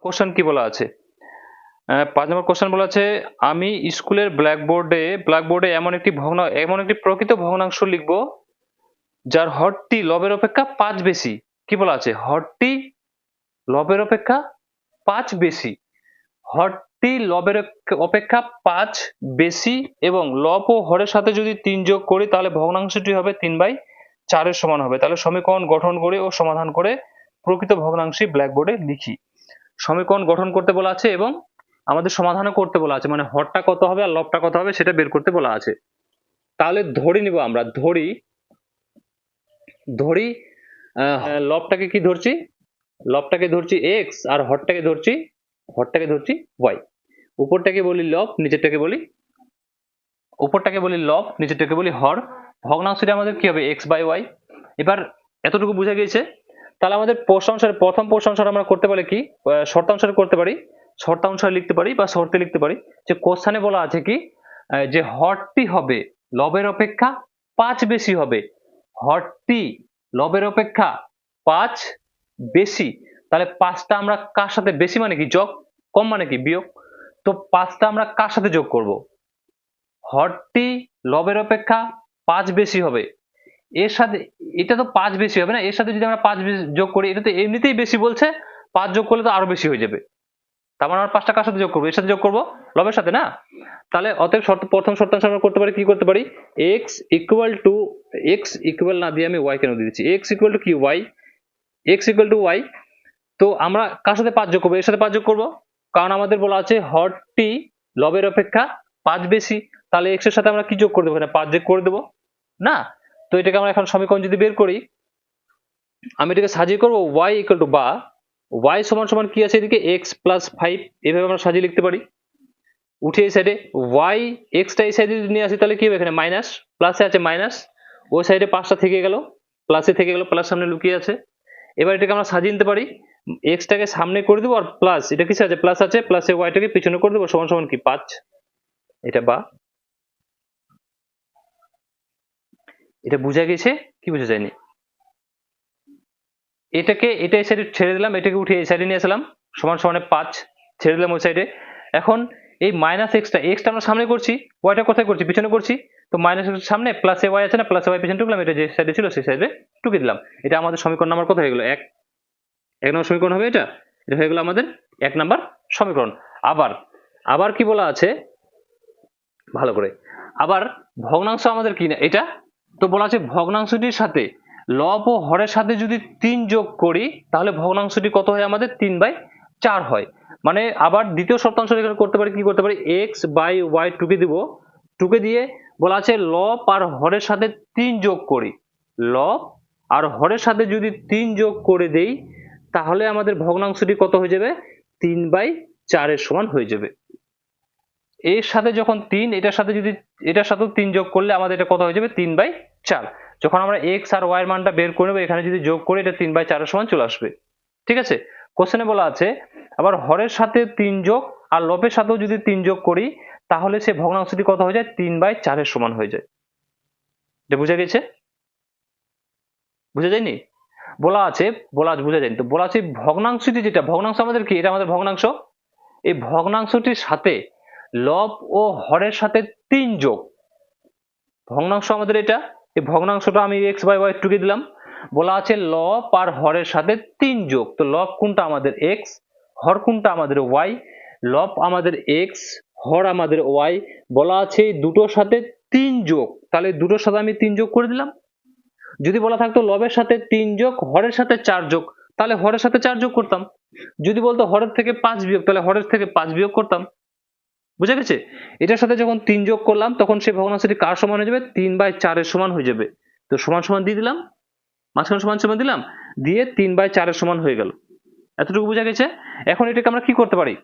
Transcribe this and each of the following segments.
Question কি বলা আছে? 5 নম্বর কোশ্চেন বলা আছে, আমি স্কুলের ব্ল্যাকবোর্ডে এমন একটি প্রকৃত ভগ্নাংশ লিখব যার হরটি লবের অপেক্ষা 5 বেশি। কি বলা আছে? হরটি লবের অপেক্ষা 5 বেশি। হরটি লবের অপেক্ষা 5 বেশি এবং লব ও হরের সাথে যদি 3 যোগ করি তাহলে ভগ্নাংশটি হবে 3/4 এর সমান হবে। তাহলে সমীকরণ গঠন করে ও সমাধান করে প্রকৃত ভগ্নাংশই ব্ল্যাকবোর্ডে লিখি। সমীকরণ গঠন করতে বলা আছে এবং আমাদের সমাধানও করতে বলা আছে, মানে হরটা কত হবে আর লবটা কত হবে সেটা বের করতে বলা আছে। তাহলে ধরি নিব আমরা, ধরি লবটাকে কি ধরছি? লবটাকে ধরছি এক্স আর হরটাকে ধরছি ওয়াই। উপরটাকে বলি লব, নিচেরটাকে বলি হর। ভগ্নাংশটি আমাদের কি হবে? X by y. এবার এতটুকু বুঝা গিয়েছে। তাহলে আমাদের প্রথম প্রশ্ন অনুসারে আমরা করতে পারি কি, শর্তানুসারে করতে পারি, শর্তানুসারে লিখতে পারি বা শর্তে লিখতে পারি যে কোশ্চেনে বলা আছে কি, যে হরটি হবে লবের অপেক্ষা 5 বেশি হবে। হরটি লবের অপেক্ষা 5 বেশি। তাহলে 5টা আমরা কার সাথে, বেশি মানে কি যোগ, কম মানে কি বিয়োগ। তো 5টা আমরা কার সাথে যোগ করব? হরটি লবের অপেক্ষা 5 বেশি হবে, এর সাথে এটা তো 5 বেশি হবে না, এর সাথে যদি আমরা 5 যোগ করি, এটা তো এমনিতেই বেশি বলছে, 5 যোগ করলে তো আরো বেশি হয়ে যাবে। তার মানে আমরা 5টা কার সাথে যোগ করবো? এর সাথে যোগ করবো, লবের সাথে না। তাহলে অতএব প্রথম শর্তাংশ আমরা করতে পারি, কি করতে পারি? এক্স ইকুয়াল না দিয়ে আমি ওয়াই কেন দিয়ে দিচ্ছি, এক্স ইকুয়াল টু কি y, x equal to y. তো আমরা কার সাথে 5 যোগ করবো? এর সাথে 5 যোগ করবো, কারণ আমাদের বলা আছে হরটি লবের অপেক্ষা 5 বেশি। তাহলে এক্স এর সাথে আমরা কি যোগ করে দেবো? 5 যোগ করে দেবো না। তো এটাকে আমরা এখন সমীকরণ যদি বের করি, আমি এটাকে সাজিয়ে করবো y ইকুয়াল টু, বা y সমান সমান কি আছে এদিকে x প্লাস 5, এভাবে আমরা সাজিয়ে লিখতে পারি। উঠে এই সাইডে y, x টা এই সাইডে যদি নিয়ে আসি তাহলে কি হবে? এখানে মাইনাস, প্লাসে আছে মাইনাস, ওই সাইডে 5টা থেকে গেল, প্লাসে থেকে গেল, প্লাস সামনে লুকিয়ে আছে। এবার এটাকে আমরা সাজিয়ে নিতে পারি, x টাকে সামনে করে দেবো আর প্লাস, এটা কিসে আছে? প্লাস আছে, প্লাসে y টাকে পিছনে করে দেবো, সমান সমান কি 5। এটা বা, এটা বুঝা গেছে কি বুঝা যায়নি? এটা এই সাইডে ছেড়ে দিলাম, এটাকে উঠে এই সাইডে নিয়ে আসলাম, সমান সমানে 5 ছেড়ে দিলাম ওই সাইডে। এখন এই মাইনাস এক্সটা আমরা সামনে করছি, ওয়াইটা কোথায় করছি? পিছনে করছি। তো মাইনাস এক্স সামনে, প্লাসে ওয়াই আছে না, প্লাসে ওয়াই পিছনে টুকলাম, এটা যে সাইডে ছিল সেই সাইডে টুকে দিলাম। এটা আমাদের সমীকরণ নাম্বার কত হয়ে গেল? এক নম্বর সমীকরণ হবে এটা। এটা হয়ে গেল আমাদের 1 নম্বর সমীকরণ। আবার কি বলা আছে ভালো করে, আবার ভগ্নাংশ আমাদের কি না এটা, তো বলা আছে ভগ্নাংশটির সাথে লব ও হরের সাথে যদি 3 যোগ করি তাহলে ভগ্নাংশটি কত হয়? আমাদের 3/4 হয়। মানে আবার দ্বিতীয় শর্তাংশ এখানে করতে পারি, কি করতে পারি? x বাই ওয়াই টুকে দিব, টুকে দিয়ে বলা আছে লব আর হরের সাথে 3 যোগ করি, লব আর হরের সাথে যদি 3 যোগ করে দেই তাহলে আমাদের ভগ্নাংশটি কত হয়ে যাবে? 3/4 এর সমান হয়ে যাবে। এর সাথে যখন 3, এটার সাথেও 3 যোগ করলে আমাদের এটা কত হয়ে যাবে? 3/4। যখন আমরা x আর y এর মানটা বের করে নেব, এখানে যদি যোগ করি এটা 3/4 এর সমান চলে আসবে। ঠিক আছে? কোশ্চেনে বলা আছে আবার হরের সাথে 3 যোগ আর লবের সাথেও যদি 3 যোগ করি তাহলে সে ভগ্নাংশটি কত হয়ে যায়? 3/4 এর সমান হয়ে যায়। এটা বুঝা গেছে? বুঝা যায়নি? বুঝা যায়নি তো বলা আছে ভগ্নাংশটি, যেটা ভগ্নাংশ আমাদের কি, এটা আমাদের ভগ্নাংশ, এই ভগ্নাংশটির সাথে লব ও হরের সাথে 3 যোগ, ভগ্নাংশ আমাদের এটা, এই ভগ্নাংশটা আমি x বাই ওয়াই টুকে দিলাম। বলা আছে লব আর হরের সাথে 3 যোগ, তো লব কোনটা? আমাদের x, হর কোনটা? আমাদের y। লব আমাদের x, হর আমাদের y। বলা আছে দুটোর সাথে 3 যোগ, তাহলে দুটোর সাথে আমি 3 যোগ করে দিলাম। যদি বলা থাকতো লবের সাথে 3 যোগ, হরের সাথে 4 যোগ, তাহলে হরের সাথে 4 যোগ করতাম। যদি বলতো হরের থেকে 5 বিয়োগ, তাহলে হরের থেকে 5 বিয়োগ করতাম। বুঝা গেছে? এটার সাথে যখন 3 যোগ করলাম তখন সেই ভগ্নাংশটি কার সমান হয়ে যাবে? 3/4 এর সমান হয়ে যাবে। তো সমান সমান দিয়ে দিলাম, মাঝখানে সমান সমান দিলাম, দিয়ে 3/4 এর সমান হয়ে গেল। এতটুকু বুঝা গেছে? এখন এটাকে আমরা কি করতে পারি?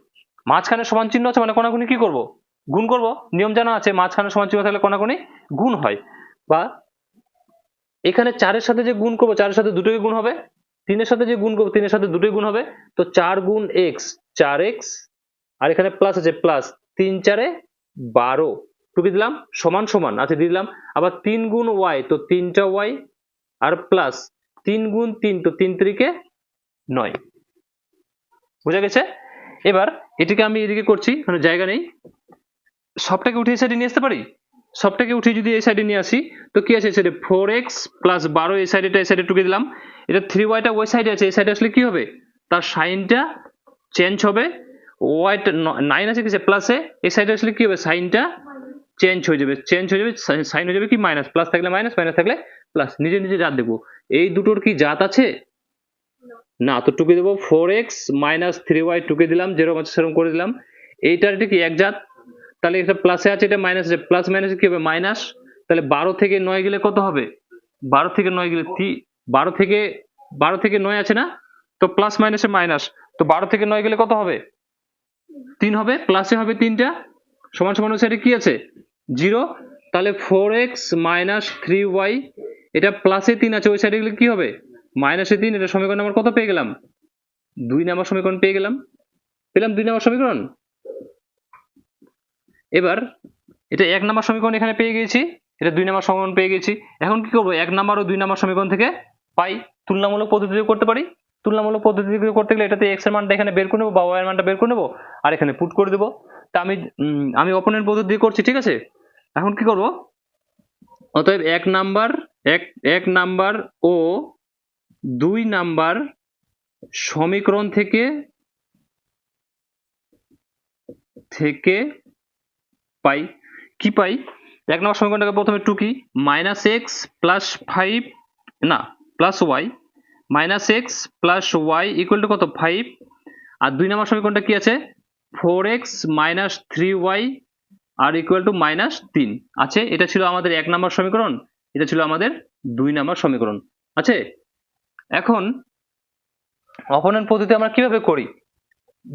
মাঝখানে সমান চিহ্ন আছে মানে কোনাকুনি কি করব? গুণ করব। নিয়ম জানা আছে মাঝখানে সমান চিহ্ন থাকলে কোনাকুনি গুণ হয়। বা এখানে 4 এর সাথে যে গুণ করব, 4 এর সাথে দুটোই গুণ হবে, 3 এর সাথে যে গুণ করব 3 এর সাথে দুটোই গুণ হবে। তো 4 গুণ x 4x, আর এখানে প্লাস আছে, প্লাস 3 4 এ 12 টুকে দিলাম, সমান সমান আছে দিয়ে দিলাম। আবার 3 গুণ y, তো 3টা y, আর প্লাস 3 গুণ 3, তো 3 3 কে 9। বুঝা গেছে? এবার এটাকে আমি এদিকে করছি, কোনো জায়গা নেই, সবটাকে উঠে এই সাইডে নিয়ে আসতে পারি। সবটাকে উঠে যদি এই সাইডে নিয়ে আসি তো কি আছে, এই সাইডে 4x প্লাস 12, এই সাইডে এই সাইডে টুকে দিলাম। এটা 3y ওই সাইডে আছে, এই সাইডে আসলে কি হবে, তার সাইনটা চেঞ্জ হবে। ওয়াইটা 9 আছে কিসে, প্লাসে, এই সাইডে আসলে কি হবে, সাইনটা চেঞ্জ হয়ে যাবে, সাইন হয়ে যাবে কি মাইনাস, প্লাস থাকলে মাইনাস, মাইনাস থাকলে প্লাস। নিজে নিজে জাত দেখবো এই দুটোর কি জাত আছে না, তো টুকে দেবো 4x মাইনাস 3y টুকে দিলাম, যেরকম আছে সেরকম করে দিলাম। এইটার এটা কি এক জাত, তাহলে এটা প্লাসে আছে, এটা মাইনাস আছে, প্লাস মাইনাসে কি হবে মাইনাস। তাহলে 12 থেকে 9 গেলে কত হবে, 12 থেকে 9 গেলে 12 থেকে 9 আছে না, তো প্লাস মাইনাসে মাইনাস, তো 12 থেকে 9 গেলে কত হবে 3 হবে, প্লাসে হবে 3টা, সমান সমান ওই সাইডে কি আছে 0। তাহলে 4x মাইনাস 3y, এটা প্লাসে 3 আছে, ওই সাইডে গেলে কি হবে মাইনাসে 3। এটা সমীকরণ নাম্বার কত পেয়ে গেলাম, 2 নাম্বার সমীকরণ পেয়ে গেলাম, পেলাম 2 নাম্বার সমীকরণ। এবার এটা 1 নাম্বার সমীকরণ এখানে পেয়ে গেছি, এটা 2 নাম্বার সমীকরণ পেয়ে গেছি। এখন কি করবো, 1 নাম্বার ও 2 নাম্বার সমীকরণ থেকে পাই তুলনামূলক পদ্ধতিতে করতে পারি। তুলনামূলক পদ্ধতিতে করতে গেলে এটাতে x এর মানটা এখানে বের করে নেবো বা y এর মানটা বের করে নেবো আর এখানে পুট করে দেবো। তা আমি অপোনেন্ট পদ্ধতি দিয়ে করছি, ঠিক আছে। এখন কি করব, অতএব 1 নাম্বার ও 2 নাম্বার সমীকরণ থেকে পাই, কি পাই, 1 নম্বর সমীকরণটাকে প্রথমে টুকি, মাইনাস এক্স প্লাস 5 না plus y, minus x plus y equal to কত 5। আর 2 নম্বর সমীকরণটা কি আছে, 4x মাইনাস 3y আর ইকুয়াল টু মাইনাস 3 আছে। এটা ছিল আমাদের 1 নম্বর সমীকরণ, এটা ছিল আমাদের 2 নম্বর সমীকরণ আছে। এখন অপোনেন্ট পদ্ধতি আমরা কিভাবে করি,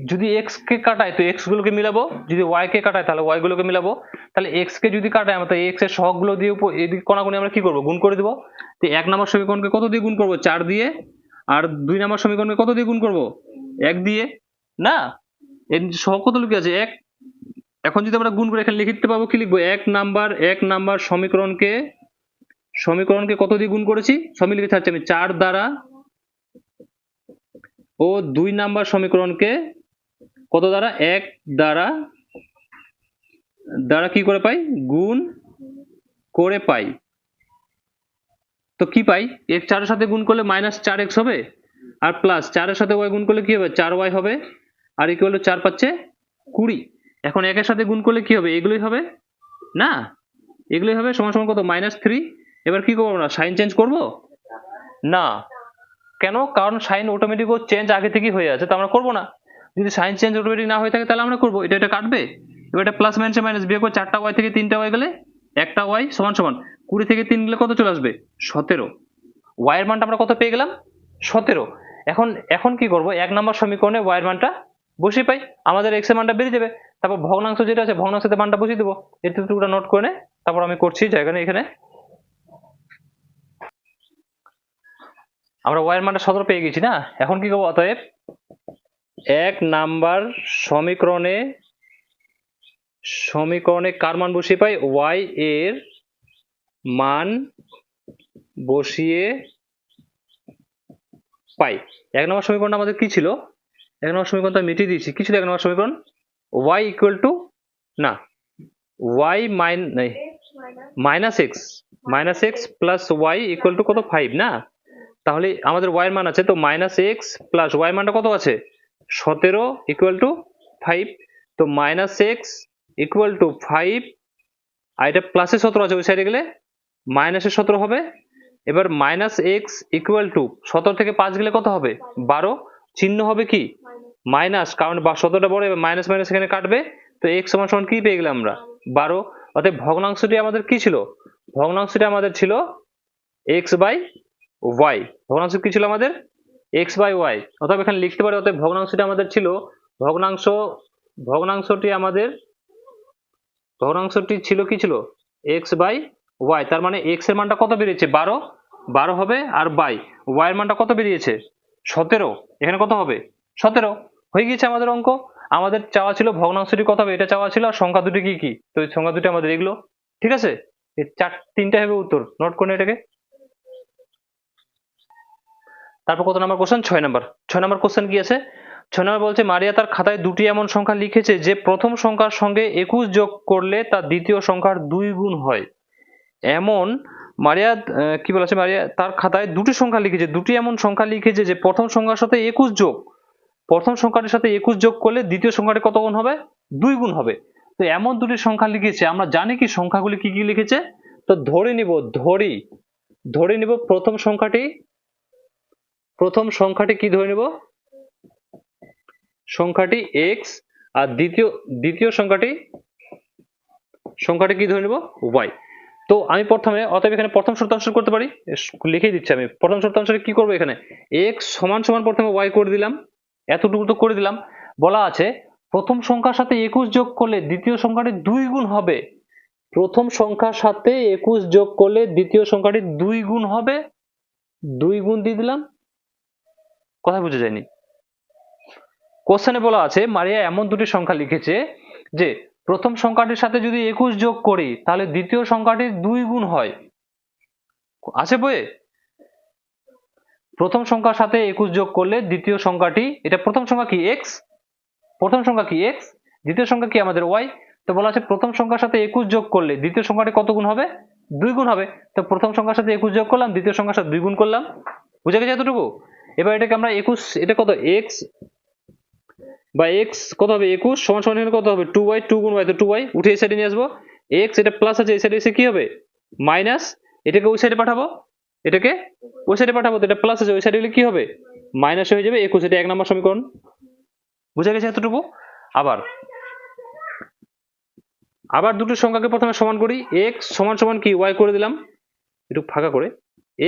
যদি x কে কাটাই তো x গুলোকে মিলাবো, যদি y কে কাটাই তাহলে y গুলোকে মিলাবো। তাহলে x কে যদি কাটাই আমরা, তো x এর সহগগুলো দিয়ে এদিকে কোণাকুণি আমরা কি করব, গুণ করে দেব। তো 1 নম্বর সমীকরণকে কত দিয়ে গুণ করব, 4 দিয়ে। আর 2 নম্বর সমীকরণকে কত দিয়ে গুণ করব, 1 দিয়ে। না, এর সহগ কত লিখে আছে 1। এখন যদি আমরা গুণ করে এখানে লিখতে পাবো, কি লিখবো, 1 নাম্বার সমীকরণকে কত দিয়ে গুণ করেছি, সবই লিখে থাকছে আমি 4 দ্বারা, ও 2 নাম্বার সমীকরণকে কত দ্বারা, 1 দ্বারা কি করে পাই, গুণ করে পাই। তো কি পাই, x 4 এর সাথে গুণ করলে মাইনাস 4x হবে, আর প্লাস 4 এর সাথে y গুণ করলে কি হবে 4y হবে, আর ইকুয়াল টু 4 পাচ্ছে 20। এখন 1 এর সাথে গুণ করলে কি হবে, এগুলোই হবে না, এগুলোই হবে, সমান সমান কত মাইনাস 3। এবার কি করবো আমরা, সাইন চেঞ্জ করব না, কেন, কারণ সাইন অটোমেটিক ও চেঞ্জ আগে থেকেই হয়ে আছে, তো আমরা করবো না। যদি সাইন চেঞ্জ অটোমেটিক না হয়ে থাকে তাহলে আমরা করবো, এটা কাটবে। এবার এটা প্লাস মাইনাসে মাইনাস, বিয়োগ করে 4টা y থেকে 3টা y গেলে 1টা y সমান সমান 20 থেকে 3 গেলে কত চলে আসবে 17। y এর মানটা আমরা কত পেয়ে গেলাম 17। এখন কি করব, 1 নম্বর সমীকরণে y এর মানটা বসিয়ে পাই, আমাদের x এর মানটা বেরিয়ে যাবে। তারপর ভগ্নাংশ যেটা আছে ভগ্নাংশতে মানটা বসিয়ে দেবো। এর টুকুটা নোট করে নে, তারপর আমি করছি জায়গা নেই এখানে। আমরা y এর মানটা 17 পেয়ে গেছি না। এখন কি করবো, অতএব 1 নাম্বার সমীকরণে কার মান বসিয়ে পাই, y এর মান বসিয়ে পাই। 1 নম্বর সমীকরণটা আমাদের কি ছিল, 1 নম্বর সমীকরণটা মিটিয়ে দিয়েছি, কি ছিল 1 নম্বর সমীকরণ, y ইকুয়াল টু না y minus x plus y equal to কত 5 না। তাহলে আমাদের y এর মান আছে, তো মাইনাস এক্স প্লাস ওয়াই মানটা কত আছে 17 ইকুয়াল টু 5। তো মাইনাস এক্স ইকুয়াল টু 5, আর এটা প্লাসে 17 আছে, ওই সাইডে গেলে মাইনাসে 17 হবে। এবার মাইনাস এক্স ইকুয়াল টু 17 থেকে 5 গেলে কত হবে 12, চিহ্ন হবে কি মাইনাস, কারণ 17টা বড়, এবার মাইনাস মাইনাস এখানে কাটবে, তো x সমান সমান কি পেয়ে গেলাম আমরা 12। অতএব ভগ্নাংশটি আমাদের কি ছিল, ভগ্নাংশটি আমাদের ছিল x বাই y, ভগ্নাংশ কি ছিল আমাদের x বাই y। অতএব এখানে লিখতে পারি, অতএব ভগ্নাংশটি আমাদের ছিল, ভগ্নাংশটি ছিল কি ছিল x বাই y। তার মানে x এর মানটা কত বেরিয়েছে 12 হবে, আর বাই y এর মানটা কত বেরিয়েছে 17, এখানে কত হবে 17 হয়ে গিয়েছে আমাদের অঙ্ক। আমাদের চাওয়া ছিল ভগ্নাংশটি কত হবে এটা চাওয়া ছিল, আর সংখ্যা দুটি কি কি, তো এই সংখ্যা দুটি আমাদের এগুলো, ঠিক আছে। এই 3টা হবে উত্তর, নোট করে এটাকে। তারপর কত নাম্বার কোশ্চেন, 6 নাম্বার কোশ্চেন কি আছে, 6 নম্বর বলছে মারিয়া তার খাতায় দুটি এমন সংখ্যা লিখেছে যে প্রথম সংখ্যার সঙ্গে 21 যোগ করলে তা দ্বিতীয় সংখ্যার 2 গুণ হয়। এমন মারিয়া কি বলেছে, মারিয়া তার খাতায় দুটি সংখ্যা লিখেছে, দুটি এমন সংখ্যা লিখেছে যে প্রথম সংখ্যার সাথে 21 যোগ, প্রথম সংখ্যাটির সাথে 21 যোগ করলে দ্বিতীয় সংখ্যাটি কত গুণ হবে? 2 গুণ হবে। তো এমন দুটি সংখ্যা লিখেছে, আমরা জানি কি সংখ্যাগুলি কি কি লিখেছে। তো ধরে নিব প্রথম সংখ্যাটি কি ধরে নিব? সংখ্যাটি x, আর দ্বিতীয় সংখ্যাটি কি ধরে নিব? y। তো আমি প্রথমে, অতএব এখানে প্রথম শর্তাংশ করতে পারি, লিখে দিচ্ছি আমি। প্রথম শর্তাংশে কি করব, এখানে x সমান সমান প্রথমে y করে দিলাম, এতটুকু তো করে দিলাম। বলা আছে প্রথম সংখ্যার সাথে 21 যোগ করলে দ্বিতীয় সংখ্যাটি 2 গুণ হবে। প্রথম সংখ্যার সাথে 21 যোগ করলে দ্বিতীয় সংখ্যাটি 2 গুণ হবে, 2 গুণ দিয়ে দিলাম। কথা বুঝে যায়নি? কোশ্চেনে বলা আছে মারিয়া এমন দুটি সংখ্যা লিখেছে যে প্রথম সংখ্যাটির সাথে যদি 21 যোগ করি তাহলে দ্বিতীয় সংখ্যাটির 2 গুণ হয়। আছে বইয়ে? প্রথম সংখ্যার সাথে 21 যোগ করলে দ্বিতীয় সংখ্যাটি, এটা প্রথম সংখ্যা কি x, প্রথম সংখ্যা কি x, দ্বিতীয় সংখ্যা কি আমাদের y। তো বলা আছে প্রথম সংখ্যার সাথে 21 যোগ করলে দ্বিতীয় সংখ্যাটি কত গুণ হবে? 2 গুণ হবে। তো প্রথম সংখ্যার সাথে 21 যোগ করলাম, দ্বিতীয় সংখ্যার সাথে 2 গুণ করলাম। বুঝে গেছে এতটুকু? এবার এটাকে আমরা 21, এটা কত x বা x কত হবে? 21 সমান সমান এখানে কত হবে? 2y, 2 গুণ y, তো 2y উঠে এই সাইডে নিয়ে আসবো। x এটা প্লাস আছে, এই সাইডে এসে কি হবে? মাইনাস। এটাকে ওই সাইডে পাঠাবো, এটাকে ওই সাইডে পাঠাবো, তো এটা প্লাস আছে, ওই সাইডে গেলে কি হবে? মাইনাস হয়ে যাবে 21। এটা 1 নম্বর সমীকরণ। বুঝে গেছে এতটুকু? আবার দুটো সংখ্যাকে প্রথমে সমান করি। x সমান সমান কি y করে দিলাম, একটু ফাঁকা করে,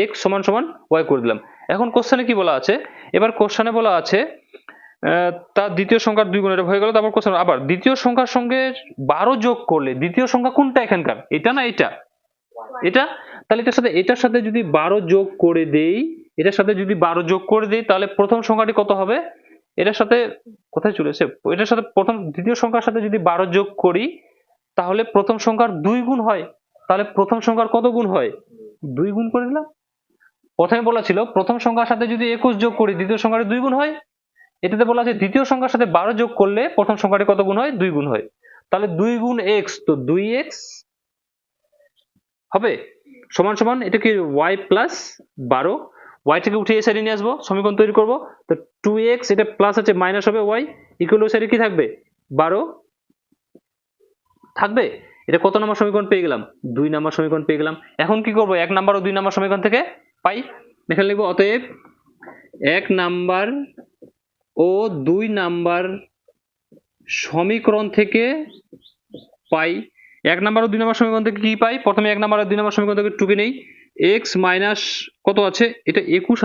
x সমান সমান y করে দিলাম। এখন কোশ্চেনে কি বলা আছে? এবার কোশ্চেনে বলা আছে তার দ্বিতীয় সংখ্যার 2 গুণ, এটা হয়ে গেল। তারপর কোশ্চেন আবার দ্বিতীয় সংখ্যার সঙ্গে 12 যোগ করলে দ্বিতীয় সংখ্যা কোনটা এখানকার? এটা না এটা? এটা। তাহলে এটার সাথে যদি 12 যোগ করে দেই, এটার সাথে যদি 12 যোগ করে দেই তাহলে প্রথম সংখ্যাটি কত হবে? এটার সাথে কোথায় চলে এসে, এটার সাথে দ্বিতীয় সংখ্যার সাথে যদি 12 যোগ করি তাহলে প্রথম সংখ্যার 2 গুণ হয়। তাহলে প্রথম সংখ্যার কত গুণ হয়? 2 গুণ করে দিলাম। প্রথমে বলা ছিল প্রথম সংখ্যার সাথে যদি 21 যোগ করি দ্বিতীয় সংখ্যাটি 2 গুণ হয়। এটাতে বলা আছে দ্বিতীয় সংখ্যার সাথে 12 যোগ করলে প্রথম সংখ্যাটি কত গুণ হয়? 2 গুণ হয়। তাহলে 2 গুণ x, তো 2x হবে সমান সমান এটা কি y প্লাস 12, y থেকে উঠে এই সাইডে নিয়ে আসবো, সমীকরণ তৈরি করব। তো 2x এটা প্লাস আছে, মাইনাস হবে y, ইকুয়াল ওই সাইডে কি থাকবে? 12 থাকবে। এটা কত নম্বর সমীকরণ পেয়ে গেলাম? 2 নম্বর সমীকরণ পেয়ে গেলাম। এখন কি করব? 1 নাম্বার ও 2 নম্বর সমীকরণ থেকে পাই, এখানে লিখব অতএব 1 নাম্বার ও 2 নাম্বার সমীকরণ থেকে পাই। 1 নাম্বার ও 2 নাম্বার সমীকরণ থেকে কি পাই? প্রথমে 1 নাম্বার আর 2 নাম্বার সমীকরণ থেকে টুকে নেই। x মাইনাস কত আছে? এটা 21,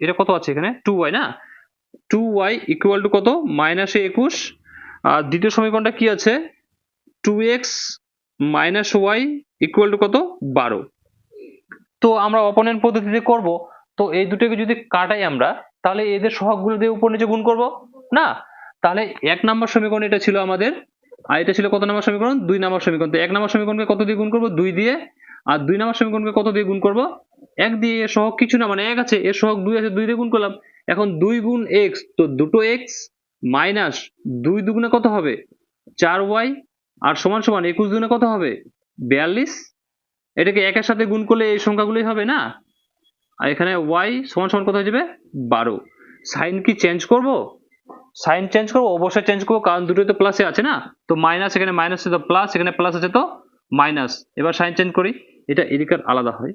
এটা কত আছে এখানে? 2y না? 2y ইকুয়াল টু কত? মাইনাস 21। আর দ্বিতীয় সমীকরণটা কি আছে? 2x minus y equal to কত? 12। তো আমরা অপোনেন্ট পদ্ধতিতে করব। তো এই দুটোকে যদি কাটাই আমরা, তাহলে এদের সহগগুলো দিয়ে উপর নিচে গুণ করব না? তাহলে 1 নম্বর সমীকরণ এটা ছিল আমাদের, আর এটা ছিল কত নম্বর সমীকরণ? 2 নম্বর সমীকরণ। তো 1 নম্বর সমীকরণকে কত দিয়ে গুণ করব? 2 দিয়ে। আর 2 নম্বর সমীকরণকে কত দিয়ে গুণ করব? 1 দিয়ে। এর সহগ কিছু না, মানে 1 আছে, এর সহগ 2 আছে, 2 দিয়ে গুণ করলাম। এখন 2 গুণ x, তো দুটো x মাইনাস 2 দুগুণে কত হবে? 4y, আর সমান সমান 21 দুগুণে কত হবে? 42। এটাকে 1 এর সাথে গুণ করলে এই সংখ্যাগুলোই হবে না? আর এখানে y সমান সমান কত হয়ে যাবে? 12। সাইন কি চেঞ্জ করব? সাইন চেঞ্জ করব, অবশ্যই চেঞ্জ করব, কারণ দুটোই তো প্লাসে আছে না। তো মাইনাস, এখানে মাইনাস আছে তো প্লাস, এখানে প্লাস আছে তো মাইনাস। এবার সাইন চেঞ্জ করি, এটা এদিকে আলাদা হয়,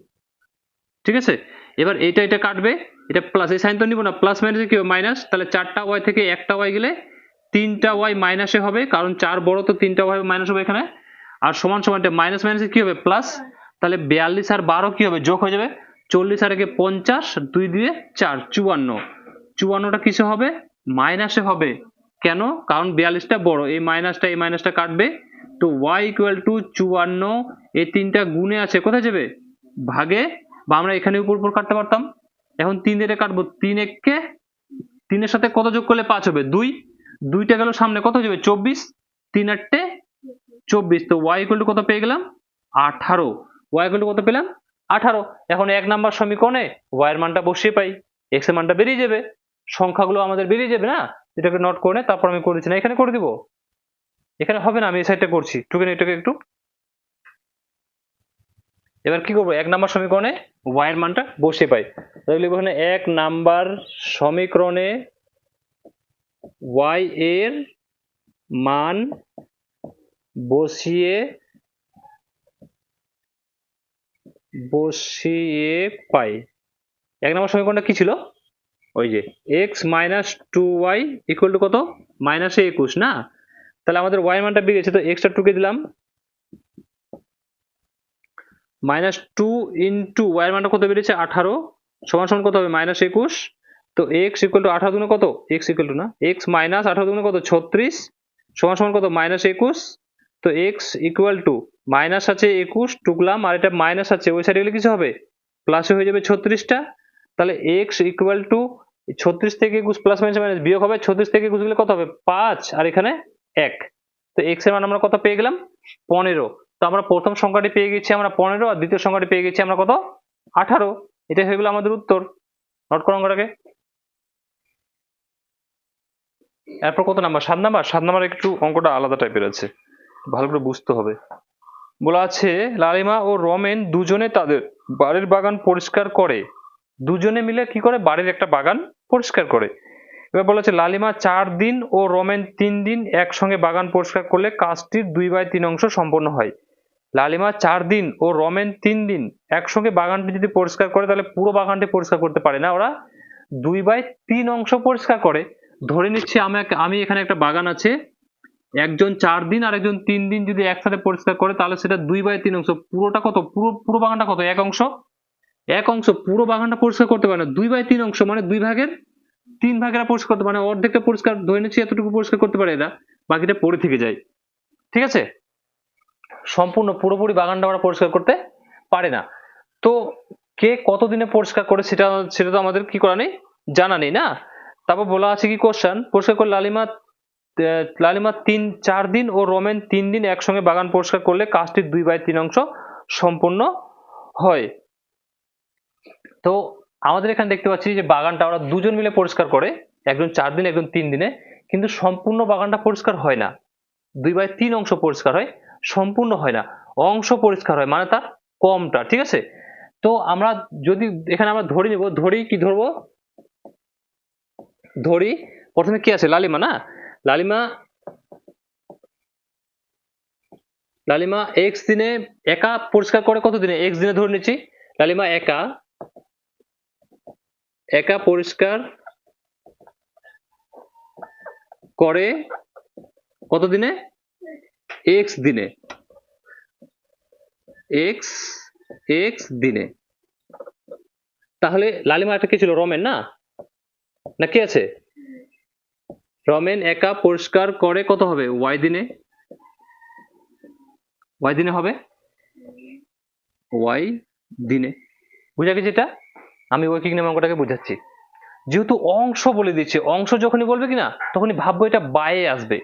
ঠিক আছে? এবার এটা কাটবে, এটা প্লাস, এই সাইন তো নিব না, প্লাস মাইনাসে কি হবে? মাইনাস। তাহলে 4টা y থেকে 1টা y গেলে 3টা y মাইনাসে হবে, কারণ 4 বড়, তো 3টা y মাইনাস হবে এখানে। আর সমান সমান মাইনাস মাইনাসে কি হবে? প্লাস। তাহলে 42 আর 12 কি হবে? যোগ হয়ে যাবে। 40 আর 1 50, 2 দিয়ে 4 54। 54টা কিসে হবে? মাইনাসে হবে। কেন? কারণ 42টা বড়, এই মাইনাসটা কাটবে। তো y ইকুয়াল টু 54, এই 3টা গুণে আছে, কোথায় যাবে? ভাগে, বা আমরা এখানে উপর কাটতে পারতাম। এখন 3 দিয়ে কাটবো, 3 1-কে 3 এর সাথে কত যোগ করলে 5 হবে? 2। 2টা গেল সামনে, কত হয়ে যাবে? 24। 3 8-টে 24। তো y ইকুয়াল টু কত পেয়ে গেলাম? 18। y ইকুয়াল টু কত পেলাম? 18। এখন 1 নাম্বার সমীকরণে y এর মানটা বসিয়ে পাই, x এর মানটা বেরিয়ে যাবে, সংখ্যাগুলো আমাদের বেরিয়ে যাবে না? এটাকে নোট করে নে, তারপর আমি করে দিচ্ছি না, এখানে করে দিব, এখানে হবে না, আমি এই সাইডটা করছি, টুকে এটাকে একটু। এবার কি করবো, 1 নাম্বার সমীকরণে y এর মানটা বসিয়ে পাই, তাহলে লিখবো এখানে 1 নাম্বার সমীকরণে y এর মান বসিয়ে পাই। 1 নম্বর সমীকরণটা কি ছিল, ওই যে x minus 2y equal to কত, -21 না, তাহলে আমাদের y এর মানটা বেরিয়েছে, তো x টা টুকে দিলাম, -2 ইন্টু y এর মানটা কত বেরিয়েছে 18 সমান সমান কত হবে -21, তো x ইকুয়াল টু 18 দুগুণে কত, x ইকুয়াল টু না, x মাইনাস 18 দুগুণে কত 36 সমান সমান কত -21, তো x ইকুয়াল টু মাইনাস আছে 21 টুকলাম, আর এটা মাইনাস আছে ওই সাইডে গেলে কিছু হবে প্লাসে হয়ে যাবে 36টা, তাহলে x ইকুয়াল টু 36 থেকে 21 প্লাস মাইনাস মাইনাস বিয়োগ হবে, 36 থেকে 21 গেলে কত হবে 5, আর এখানে 1, তো x এর মান আমরা কত পেয়ে গেলাম 15, তো আমরা প্রথম সংখ্যাটি পেয়ে গেছি আমরা 15, আর দ্বিতীয় সংখ্যাটি পেয়ে গেছি আমরা কত 18, এটাই হয়ে গেল আমাদের উত্তর। নোট করো অঙ্কটাকে। এরপর কত নাম্বার, 7 নাম্বার। 7 নাম্বার একটু অঙ্কটা আলাদা টাইপের আছে, ভালো করে বুঝতে হবে। বলা আছে লালিমা ও রমেন দুজনে তাদের বাড়ির বাগান পরিষ্কার করে, দুজনে মিলে কি করে বাড়ির একটা বাগান পরিষ্কার করে। এবার বলা আছে লালিমা 4 দিন ও রমেন 3 দিন একসঙ্গে বাগান পরিষ্কার করলে কাজটির 2/3 অংশ সম্পন্ন হয়। লালিমা 4 দিন ও রমেন 3 দিন একসঙ্গে বাগানটি যদি পরিষ্কার করে তাহলে পুরো বাগানটি পরিষ্কার করতে পারে না, ওরা 2/3 অংশ পরিষ্কার করে। ধরে নিচ্ছি আমি এখানে একটা বাগান আছে, একজন 4 দিন আর একজন 3 দিন যদি একসাথে পরিষ্কার করে তাহলে সেটা 2/3 অংশ, পুরোটা কত, পুরো বাগানটা কত, 1 অংশ, 1 অংশ, পুরো বাগানটা পরিষ্কার করতে পারে না, 2/3 অংশ মানে 2/3 ভাগেরা পরিষ্কার করতে, মানে অর্ধেকটা পরিষ্কার, ধরে নিচ্ছি এতটুকু পরিষ্কার করতে পারে এরা, বাকিটা পড়ে থেকে যায়, ঠিক আছে, সম্পূর্ণ পুরোপুরি বাগানটা ওরা পরিষ্কার করতে পারে না। তো কে কতদিনে পরিষ্কার করে সেটা তো আমাদের কি করা নেই, জানা নেই না। তারপর বলা আছে কি কোশ্চেন, পরিষ্কার করে লালিমা 4 দিন ও রমেন 3 দিন একসঙ্গে বাগান পরিষ্কার করলে কাজটির 2/3 অংশ সম্পূর্ণ হয়। তো আমাদের এখানে দেখতে পাচ্ছি যে বাগানটা ওরা দুজন মিলে পরিষ্কার করে, একজন 4 দিন একজন 3 দিনে, কিন্তু সম্পূর্ণ বাগানটা পরিষ্কার হয় না, 2/3 অংশ পরিষ্কার হয়, সম্পূর্ণ হয় না, অংশ পরিষ্কার হয়, মানে তার কমটা, ঠিক আছে। তো আমরা যদি এখানে আমরা ধরে নিব, কি ধরবো, ধরি প্রথমে কি আছে লালিমা না, লালিমা x দিনে একা পরিষ্কার করে, কত দিনে, x দিনে ধরে নিচ্ছি, লালিমা একা পরিষ্কার করে কত দিনে, x দিনে, x দিনে। তাহলে লালিমা একটা কি ছিল, রমেন না কি আছে, রমেন একা পরিষ্কার করে কত হবে, y দিনে, হবে y দিনে, বুঝা গেছে। এটা আমি ঐকিক নিয়ম অঙ্কটাকে বুঝাচ্ছি, যেহেতু অংশ বলে দিচ্ছে, অংশ যখনই বলবে কিনা তখনই ভাববো এটা বায়ে আসবে,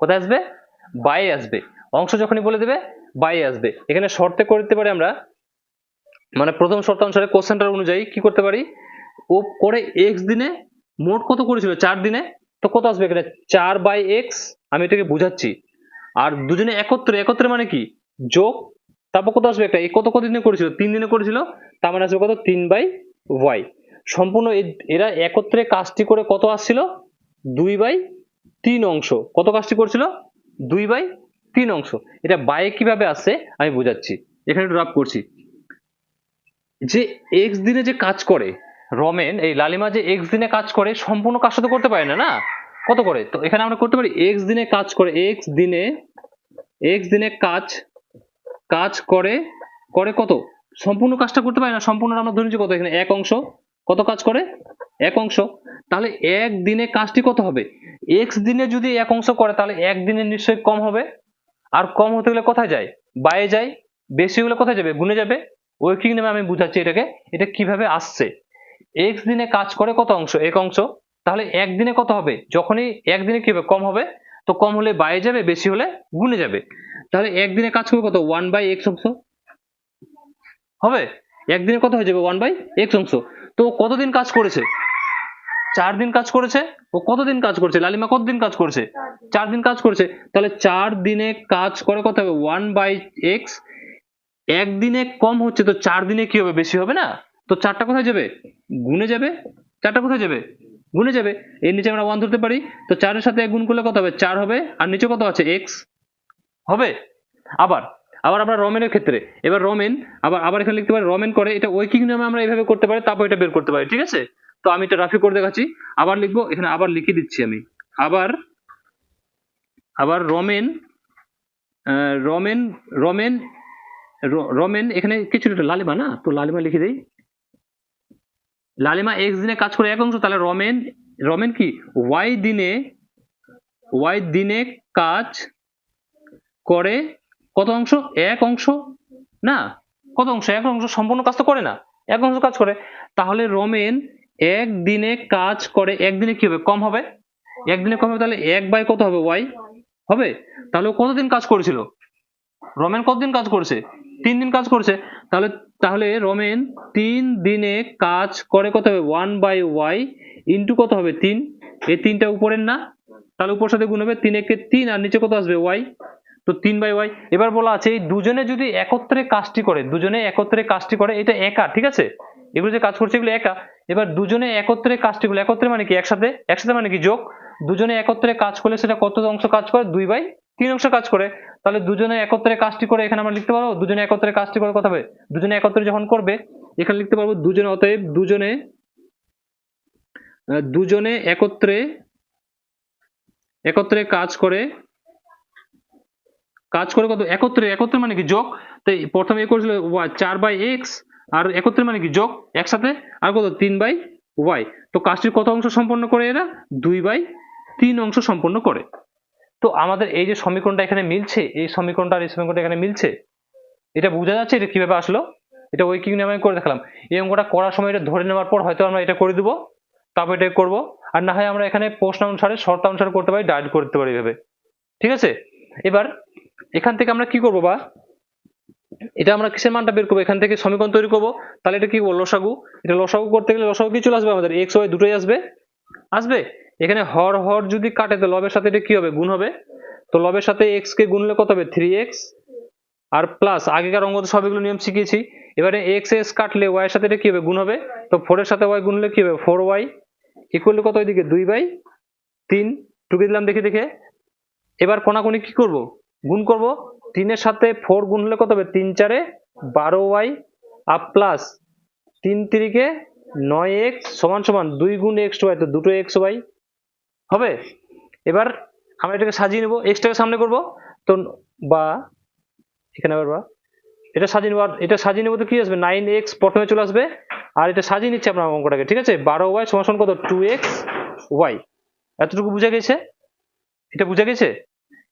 কোথায় আসবে, বায়ে আসবে, অংশ যখনই বলে দেবে বায়ে আসবে। এখানে শর্তে করতে পারি আমরা, মানে প্রথম শর্ত অনুসারে কোশ্চেনটার অনুযায়ী কি করতে পারি, ও করে x দিনে মোট কত করেছিল 4 দিনে, তো কত আসবে এখানে 4/x, আমি এটাকে বুঝাচ্ছি, আর দুজনে একত্রে মানে কি যোগ, তারপর কত আসবে একটা, কত দিনে করেছিল 3 দিনে করেছিল, তার মানে আসবে কত 3/y, সম্পূর্ণ এরা একত্রে কাজটি করে কত আসছিল 2/3 অংশ, কত কাজটি করেছিল 2/3 অংশ। এটা বায়ে কিভাবে আসছে আমি বুঝাচ্ছি, এখানে ড্রপ করছি, যে x দিনে যে কাজ করে রমেন, এই লালিমা যে x দিনে কাজ করে সম্পূর্ণ কাজটা তো করতে পারে না, কত করে, তো এখানে আমরা করতে পারি x দিনে কাজ করে, x দিনে কাজ করে কত, সম্পূর্ণ কাজটা করতে পারে না, সম্পূর্ণ আমরা ধরে নিচ্ছি কত, এখানে 1 অংশ, কত কাজ করে 1 অংশ, তাহলে 1 দিনে কাজটি কত হবে, x দিনে যদি 1 অংশ করে তাহলে 1 দিনে নিশ্চয়ই কম হবে, আর কম হতে গেলে কোথায় যায়, বায়ে যায়, বেশি হলে কোথায় যাবে, গুণে যাবে। ঐকিক নিয়মে আমি বুঝাচ্ছি এটাকে, এটা কিভাবে আসছে, x দিনে কাজ করে কত অংশ, 1 অংশ, তাহলে 1 দিনে কত হবে, যখনই 1 দিনে কি হবে, কম হবে, তো কম হলে বায়ে যাবে, বেশি হলে গুণে যাবে, তাহলে 1 দিনে কাজ করবে কত 1/x অংশ হবে, 1 দিনে কত হয়ে যাবে 1/x অংশ। তো কতদিন কাজ করেছে, 4 দিন কাজ করেছে। ও কতদিন কাজ করছে? লালিমা কতদিন কাজ করছে? 4 দিন কাজ করছে। তাহলে 4 দিনে কাজ করে কত হবে? 1/x। একদিনে কম হচ্ছে, তো 4 দিনে কি হবে? বেশি হবে না? তো 4টা কোথায় যাবে? গুণে যাবে। 4টা কোথায় যাবে? গুণে যাবে। এর নিচে আমরা 1 ধরতে পারি। তো 4 এর সাথে 1 গুণ করলে কত হবে? 4 হবে। আর নিচে কত আছে? x হবে। আবার আবার আমরা রমেনের ক্ষেত্রে, এবার রমেন আবার এখানে লিখতে পারি রমেন করে, এটা ঐকিক নিয়মে আমরা এইভাবে করতে পারি, তারপর এটা বের করতে পারি। ঠিক আছে, তো আমি এটা রাফি করে দেখাচ্ছি। আবার লিখবো, এখানে আবার লিখে দিচ্ছি আমি। আবার আবার রমেন রমেন রমেন রমেন এখানে কিছু একটা লালিমা না, তো লালিমা লিখে দেই। লালিমা x দিনে কাজ করে 1 অংশ, তাহলে রমেন রমেন কি y দিনে কাজ করে কত অংশ? 1 অংশ না, কত অংশ? 1 অংশ। সম্পূর্ণ কাজ তো করে না, 1 অংশ কাজ করে। তাহলে রমেন 1 দিনে কাজ করে, 1 দিনে কি হবে? কম হবে। 1 দিনে কম হবে, তাহলে 1 বাই কত হবে? y হবে। তাহলে ও কতদিন কাজ করেছিল? রমেন কতদিন কাজ করছে? 3 দিন কাজ করছে। তাহলে তাহলে রমেন 3 দিনে কাজ করে কত হবে? 1/y ইন্টু কত হবে? 3। এই 3টা উপরের না, তাহলে উপর সাথে গুণ হবে। 3 একে 3, আর নিচে কত আসবে? y। তো 3/y। এবার বলা আছে এই দুজনে যদি একত্রে কাজটি করে, দুজনে একত্রে কাজটি করে, এটা একা, ঠিক আছে, এগুলো যে কাজ করছে এগুলো একা। এবার দুজনে একত্রে কাজটি করলে, একত্রে মানে কি? একসাথে। একসাথে মানে কি? যোগ। দুজনে একত্রে কাজ করলে সেটা কত অংশ কাজ করে? 2/3 অংশ কাজ করে। তাহলে দুজনে একত্রে কাজটি করে, এখানে আমরা লিখতে পারবো দুজনে একত্রে কাজটি করে কত হবে? দুজনে একত্রে যখন করবে, এখানে লিখতে পারবো দুজনে, অতএব দুজনে একত্রে কাজ করে কত? একত্রে। একত্রে মানে কি? যোগ। তো প্রথমে এ করেছিল 4/x, আর একত্রে মানে কি? যোগ একসাথে। আর কত? 3/y। তো কাজটির কত অংশ সম্পন্ন করে এরা? 2/3 অংশ সম্পন্ন করে। তো আমাদের এই যে সমীকরণটা এখানে মিলছে, এই সমীকরণটা আর এই সমীকরণটা এখানে মিলছে, এটা বোঝা যাচ্ছে এটা কিভাবে আসলো? এটা ঐকিক নিয়মে করে দেখালাম। এই অঙ্কটা করার সময় এটা ধরে নেওয়ার পর হয়তো আমরা এটা করে দেবো, তারপর এটা করবো। আর না হয় আমরা এখানে প্রশ্ন অনুসারে শর্তানুসারে করতে পারি, ডায়েট করতে পারি এভাবে। ঠিক আছে, এবার এখান থেকে আমরা কি করবো? বা এটা আমরা কিসের মানটা বের করবো? এখান থেকে সমীকরণ তৈরি করবো। তাহলে এটা কি করবো? লসাগু। এটা লসাগু করতে গেলে লসাগু কি চলে আসবে আমাদের? x y দুটোই আসবে। এখানে হর হর যদি কাটে, তো লবের সাথে এটা কি হবে? গুণ হবে। তো লবের সাথে x কে গুনলে কত হবে? 3x। আর প্লাস আগেকার অঙ্ক তো সবগুলো নিয়ম শিখিয়েছি। এবারে x কাটলে y এর সাথে এটা কি হবে? গুণ হবে। তো 4 এর সাথে y গুনলে কি হবে? 4y ইকুয়াল টু কত? ওইদিকে 2/3 টুকে দিলাম দেখে দেখে। এবার কোনাকুনি কি করব? গুণ করব। 3 এর সাথে 4 গুণ হলে কত হবে? 3 4 12y আর প্লাস 3 3 9x সমান সমান 2 গুণ x y, তো দুটো x y হবে। এবার আমরা এটাকে সাজিয়ে নেব, x টাকে সামনে করব, তো বা এখানে আবার বা এটা সাজিয়ে নেব। এটা সাজিয়ে নেব তো কি আসবে? 9x প্রথমে চলে আসবে। আর এটা সাজিয়ে নিচ্ছে আমরা অঙ্কটাকে, ঠিক আছে। 12y সমান সমান কত? 2xy। এতটুকু বুঝা গেছে? এটা বুঝা গেছে?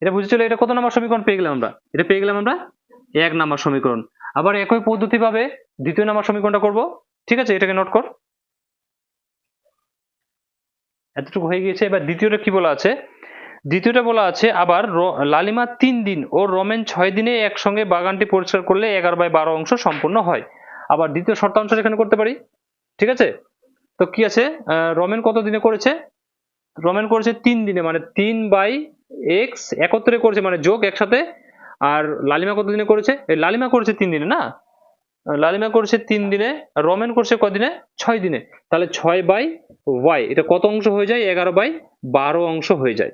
এটা বুঝে চলে এটা কত নাম্বার সমীকরণ পেয়ে গেলাম আমরা? এটা পেয়ে গেলাম আমরা 1 নাম্বার সমীকরণ। আবার একই পদ্ধতি ভাবে 2য় নাম্বার সমীকরণটা করব। ঠিক আছে, এটাকে নোট কর। এতটুকু হয়ে গিয়েছে। এবার দ্বিতীয়টা কি বলা আছে? দ্বিতীয়টা বলা আছে আবার লালিমা 3 দিন ও রমেন 6 দিনে একসঙ্গে বাগানটি পরিষ্কার করলে 11/12 অংশ সম্পূর্ণ হয়। আবার দ্বিতীয় শর্তাংশ এখানে করতে পারি। ঠিক আছে, তো কি আছে? রমেন কত দিনে করেছে? রমেন করেছে 3 দিনে, মানে 3/x একত্রে করেছে, মানে যোগ একসাথে। আর লালিমা কত দিনে করেছে? লালিমা করেছে 3 দিনে না, লালিমা করেছে 3 দিনে, রমেন করছে কদিনে? 6 দিনে। তাহলে 6/y এটা কত অংশ হয়ে যায়? 11/12 অংশ হয়ে যায়।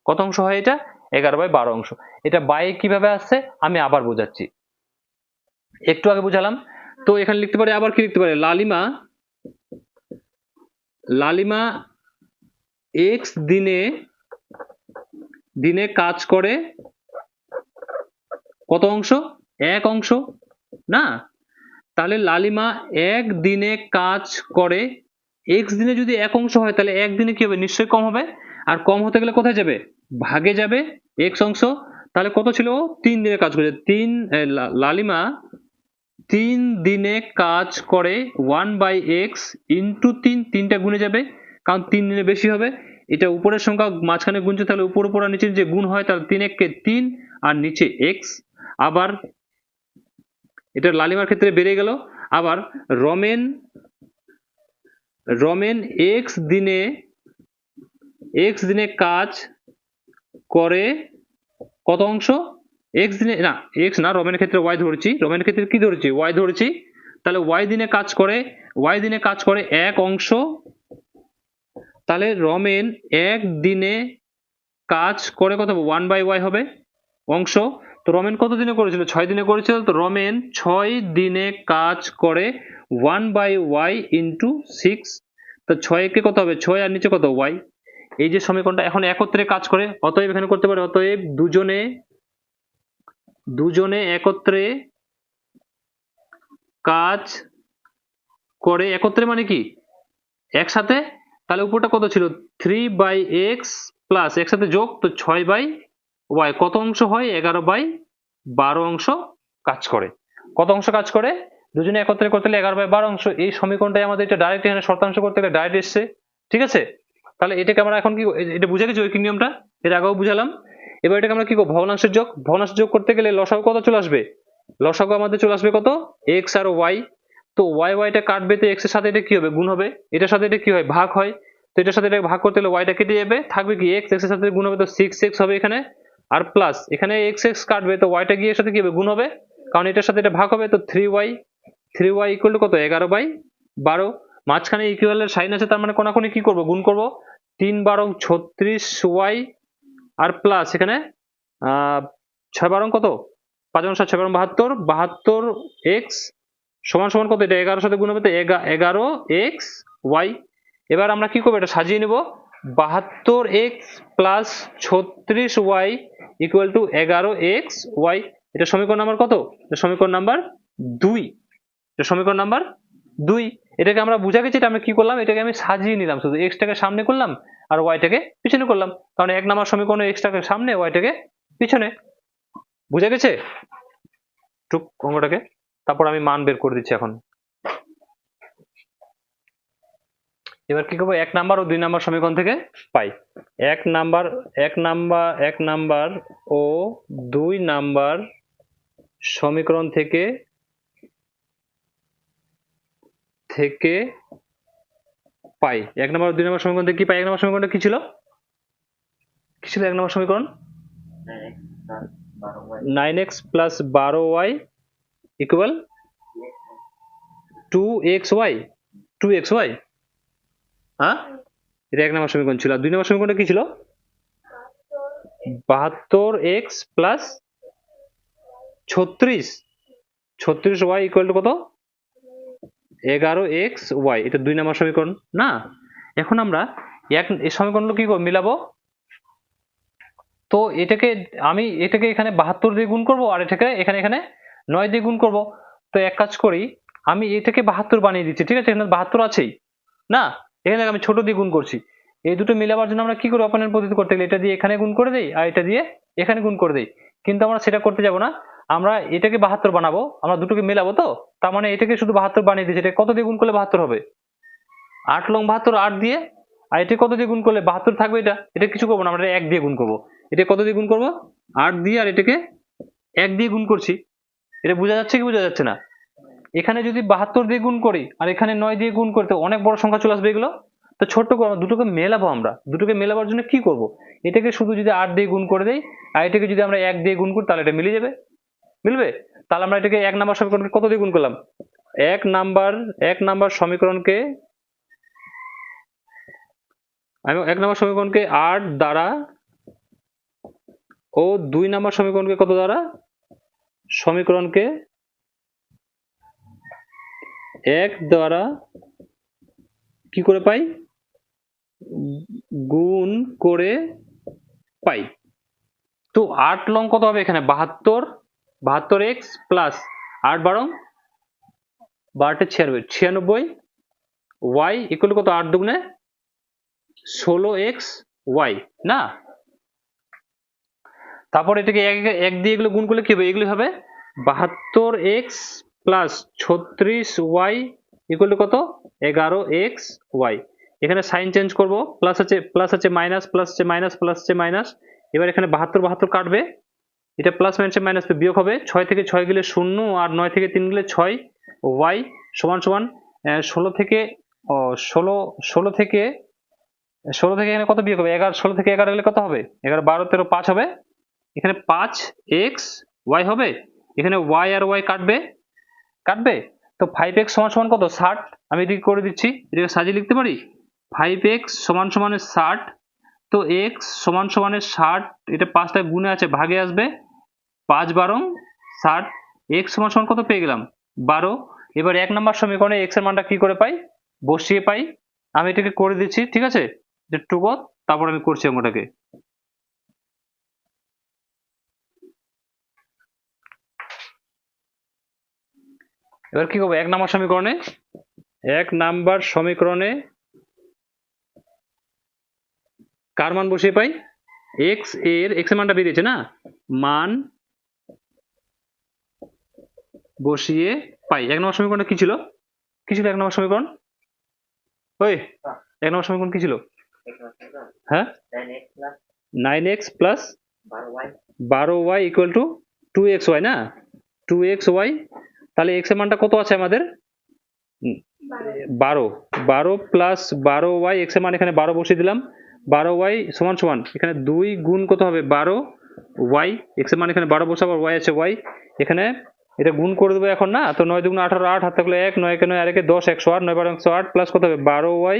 কত অংশ হয় এটা? 11/12 অংশ। এটা বাই কিভাবে আসছে আমি আবার বোঝাচ্ছি, একটু আগে বুঝালাম। তো এখানে লিখতে পারি, আবার কি লিখতে পারি? লালিমা x দিনে কাজ করে কত অংশ? 1 অংশ না। তাহলে লালিমা 1 দিনে কাজ করে, x দিনে যদি 1 অংশ হয়, তাহলে 1 দিনে কি হবে? নিশ্চয়ই কম হবে। আর কম হতে গেলে কোথায় যাবে? ভাগে যাবে x অংশ। তাহলে কত ছিল? 3 দিনে কাজ করেছে। লালিমা 3 দিনে কাজ করে 1/x ইন্টু 3, 3টা গুণে যাবে, কারণ 3 দিনে বেশি হবে। এটা উপরের সংখ্যা মাঝখানে গুনছে, তাহলে উপর উপর আর নিচে যে গুণ হয়, তাহলে 3 1 3 আর নিচে x। আবার এটা লালিমার ক্ষেত্রে বেড়ে গেল। আবার রমেন এক্স দিনে কাজ করে কত অংশ? এক্স দিনে না, এক্স না, রমেনের ক্ষেত্রে ওয়াই ধরেছি, রমেনের ক্ষেত্রে কি ধরেছি? ওয়াই ধরেছি। তাহলে ওয়াই দিনে কাজ করে এক অংশ। তাহলে রমেন এক দিনে কাজ করে কত হবে? 1/y হবে অংশ। তো রমেন কত দিনে করেছিল? 6 দিনে করেছিল। তো রমেন 6 দিনে কাজ করে 1/y ইন্টু 6। তো 6 কে কত হবে? 6 আর নিচে কত? y। এই যে সমীকরণটা এখন একত্রে কাজ করে, অতএব এখানে করতে পারে, অতএব দুজনে একত্রে কাজ করে, একত্রে মানে কি? একসাথে। তাহলে উপরটা কত ছিল? 3/x প্লাস একসাথে যোগ, তো 6/y কত অংশ হয়? 11/12 অংশ কাজ করে। কত অংশ কাজ করে? দুজনে একত্রে করতে হলে 11/12 অংশ। এই সমীকরণটাই আমাদের এটা ডাইরেক্ট এখানে শর্তাংশ করতে গেলে ডাইরেক্ট এসছে, ঠিক আছে? তাহলে এটাকে আমরা এখন কি, এটা বুঝে গেছি ঐকিক নিয়মটা, এর আগেও বুঝালাম। এবার এটাকে আমরা কি করব? ভগ্নাংশের যোগ করতে গেলে লসাগু কত চলে আসবে? লসাগু আমাদের চলে আসবে কত? x আর y। তো টা কাটবে, তো x এর সাথে এটা কি হবে? গুণ হবে। এটার সাথে এটা কি হয়? ভাগ হয়। তো এটার সাথে এটা ভাগ করতে হলে টা কেটে যাবে, থাকবে কি? x এর সাথে গুণ হবে, তো 6x হবে এখানে। আর প্লাস এখানে x কাটবে, তো টা গিয়ে এর সাথে কি হবে? গুণ হবে, কারণ এটার সাথে এটা ভাগ হবে। তো 3y ইকুয়াল টু কত? 11/12। মাঝখানে ইকুয়ালের সাইন আছে, তার মানে কোনাকুনি কি করব? গুণ করব। 3 12 36y আর প্লাস এখানে 6 12 কত? 5 7 6 72, 72x সমান সমান কত? এটা 11 সাথে গুণ হবে, তো 11x y। এবার আমরা কি করব? এটা সাজিয়ে নেব। 72x plus 36y equal to 11x y। এটা সমীকরণ নাম্বার কত? এটা সমীকরণ নাম্বার 2। এটা সমীকরণ নাম্বার 2। এটাকে আমরা বুঝা গেছি, এটা আমরা কি করলাম? এটাকে আমি সাজিয়ে নিলাম, শুধু x টাকে সামনে করলাম আর y টাকে পিছনে করলাম, কারণ 1 নাম্বার সমীকরণে x টাকে সামনে, y টাকে পিছনে। বুঝা গেছে টুক অঙ্কটাকে? তারপর আমি মান বের করে দিচ্ছি এখন। এবার কি করবো? 1 নাম্বার ও 2 নাম্বার সমীকরণ থেকে পাই। 1 নাম্বার ও 2 নাম্বার সমীকরণ থেকে পাই। 1 নাম্বার ও 2 নাম্বার সমীকরণ থেকে কি পাই? 1 নাম্বার সমীকরণটা কি ছিল? 1 নাম্বার সমীকরণ? 9x plus 12y equal 2xy। হ্যাঁ, এটা 1 নাম্বার সমীকরণ ছিল। আর 2 নাম্বার সমীকরণটা কি ছিল? 72x plus 36y equal to কত? 11xy। এটা 2 নাম্বার সমীকরণ না? এখন আমরা এই সমীকরণগুলো কি করব? মিলাবো। তো এটাকে এখানে 72 দিয়ে গুণ করব, আর এটাকে এখানে 9 দিয়ে গুণ করব। তো এক কাজ করি, আমি এটাকে 72 বানিয়ে দিচ্ছি, ঠিক আছে? এখানে 72 আছেই না, এখানে আমি ছোট দিয়ে গুণ করছি। এই দুটো মিলাবার জন্য আমরা কি করি? অপারেন্ট পদ্ধতি করতে গেলে এটা দিয়ে এখানে গুণ করে দেই, আর এটা দিয়ে এখানে গুণ করে দেই। কিন্তু আমরা সেটা করতে যাব না, আমরা এটাকে 72 বানাবো, আমরা দুটোকে মেলাবো। তো তার মানে এটাকে শুধু 72 বানিয়ে দিয়েছি। এটা কত দিয়ে গুণ করলে 72 হবে? 8 লং 72, 8 দিয়ে। আর এটা কত দিয়ে গুণ করলে 72 থাকবে? এটা কিছু করবো না, আমরা 1 দিয়ে গুণ করবো। এটা কত দিয়ে গুণ করবো? 8 দিয়ে, আর এটাকে 1 দিয়ে গুণ করছি। এটা বোঝা যাচ্ছে কি বোঝা যাচ্ছে না? এখানে যদি 72 দিয়ে গুণ করি আর এখানে 9 দিয়ে গুণ করতে অনেক বড় সংখ্যা চলে আসবে এগুলো। তো ছোট্ট করে দুটোকে মেলাবো। আমরা দুটোকে মেলাবার জন্য কি করব? এটাকে শুধু যদি 8 দিয়ে গুণ করে দেই, আর এটাকে যদি আমরা 1 দিয়ে গুণ করি, তাহলে এটা মিলে যাবে। মিলবে? তাহলে আমরা এটাকে 1 নাম্বার সমীকরণকে কত দিয়ে গুণ করলাম? 1 নাম্বার সমীকরণকে আমি 1 নাম্বার সমীকরণকে 8 দ্বারা ও 2 নাম্বার সমীকরণকে কত দ্বারা? সমীকরণকে 1 দ্বারা কি করে পাই? গুণ করে পাই। তো 8 লং কত হবে এখানে? 72x প্লাস 8 12 96 y ইকুয়াল কত? 8 দুগুণে 16xy না? তারপর এটাকে 1 দিয়ে এগুলো গুণ করলে কি হবে? এগুলো হবে 72x plus 36y equal to কত? 11xy। এখানে সাইন চেঞ্জ করব, প্লাস আছে মাইনাস, প্লাস আছে মাইনাস, প্লাস আছে মাইনাস। এবার এখানে 72 কাটবে, এটা প্লাস মাইনাসে মাইনাস বিয়োগ হবে। 6 থেকে 6 গেলে 0, আর 9 থেকে 3 গেলে 6। y সমান সমান 16 থেকে ও 16 থেকে এখানে কত বিয়োগ হবে? 11, 16 থেকে 11 গেলে কত হবে? 11, 12, 13, 5 হবে। এখানে 5x y হবে। এখানে y আর y কাটবে। তো 5x সমান সমান কত? 60। আমি এদিকে করে দিচ্ছি, এটাকে সাজিয়ে লিখতে পারি। 5x সমান সমান 60। তো x সমান সমান 60, এটা 5টা গুণে আছে, ভাগে আসবে। 5 12 60। x সমান সমান কত পেয়ে গেলাম? 12। এবার 1 নম্বর সমীকরণে x এর মানটা কি করে পাই? বসিয়ে পাই। আমি এটাকে করে দিচ্ছি, ঠিক আছে? যেটুকু, তারপর আমি করছি অঙ্কটাকে। এবার কি করবো? 1 নম্বর সমীকরণে কার মান বসিয়ে পাই? x এর মানটা বেরিয়েছে না, মান বসিয়ে পাই। 1 নম্বর সমীকরণে কি ছিল? 1 নম্বর সমীকরণ? ওই 1 নম্বর সমীকরণ কি ছিল? হ্যাঁ, 9x plus 12y equal to 2xy না, 2xy। তাহলে x এর মানটা কত আছে আমাদের? 12 প্লাস 12y, x এর মান এখানে 12 বসিয়ে দিলাম। 12y সমান সমান এখানে 2 গুণ কত হবে? 12y। x এর মান এখানে 12 বসাবো, y আছে y। এখানে এটা গুণ করে দেবো এখন না, তো 9 দুগুণ 18, 8 হাত থাকলে 1, 9 কে 9 আর 1 10, 108, 9 12 108 প্লাস কত হবে? 12y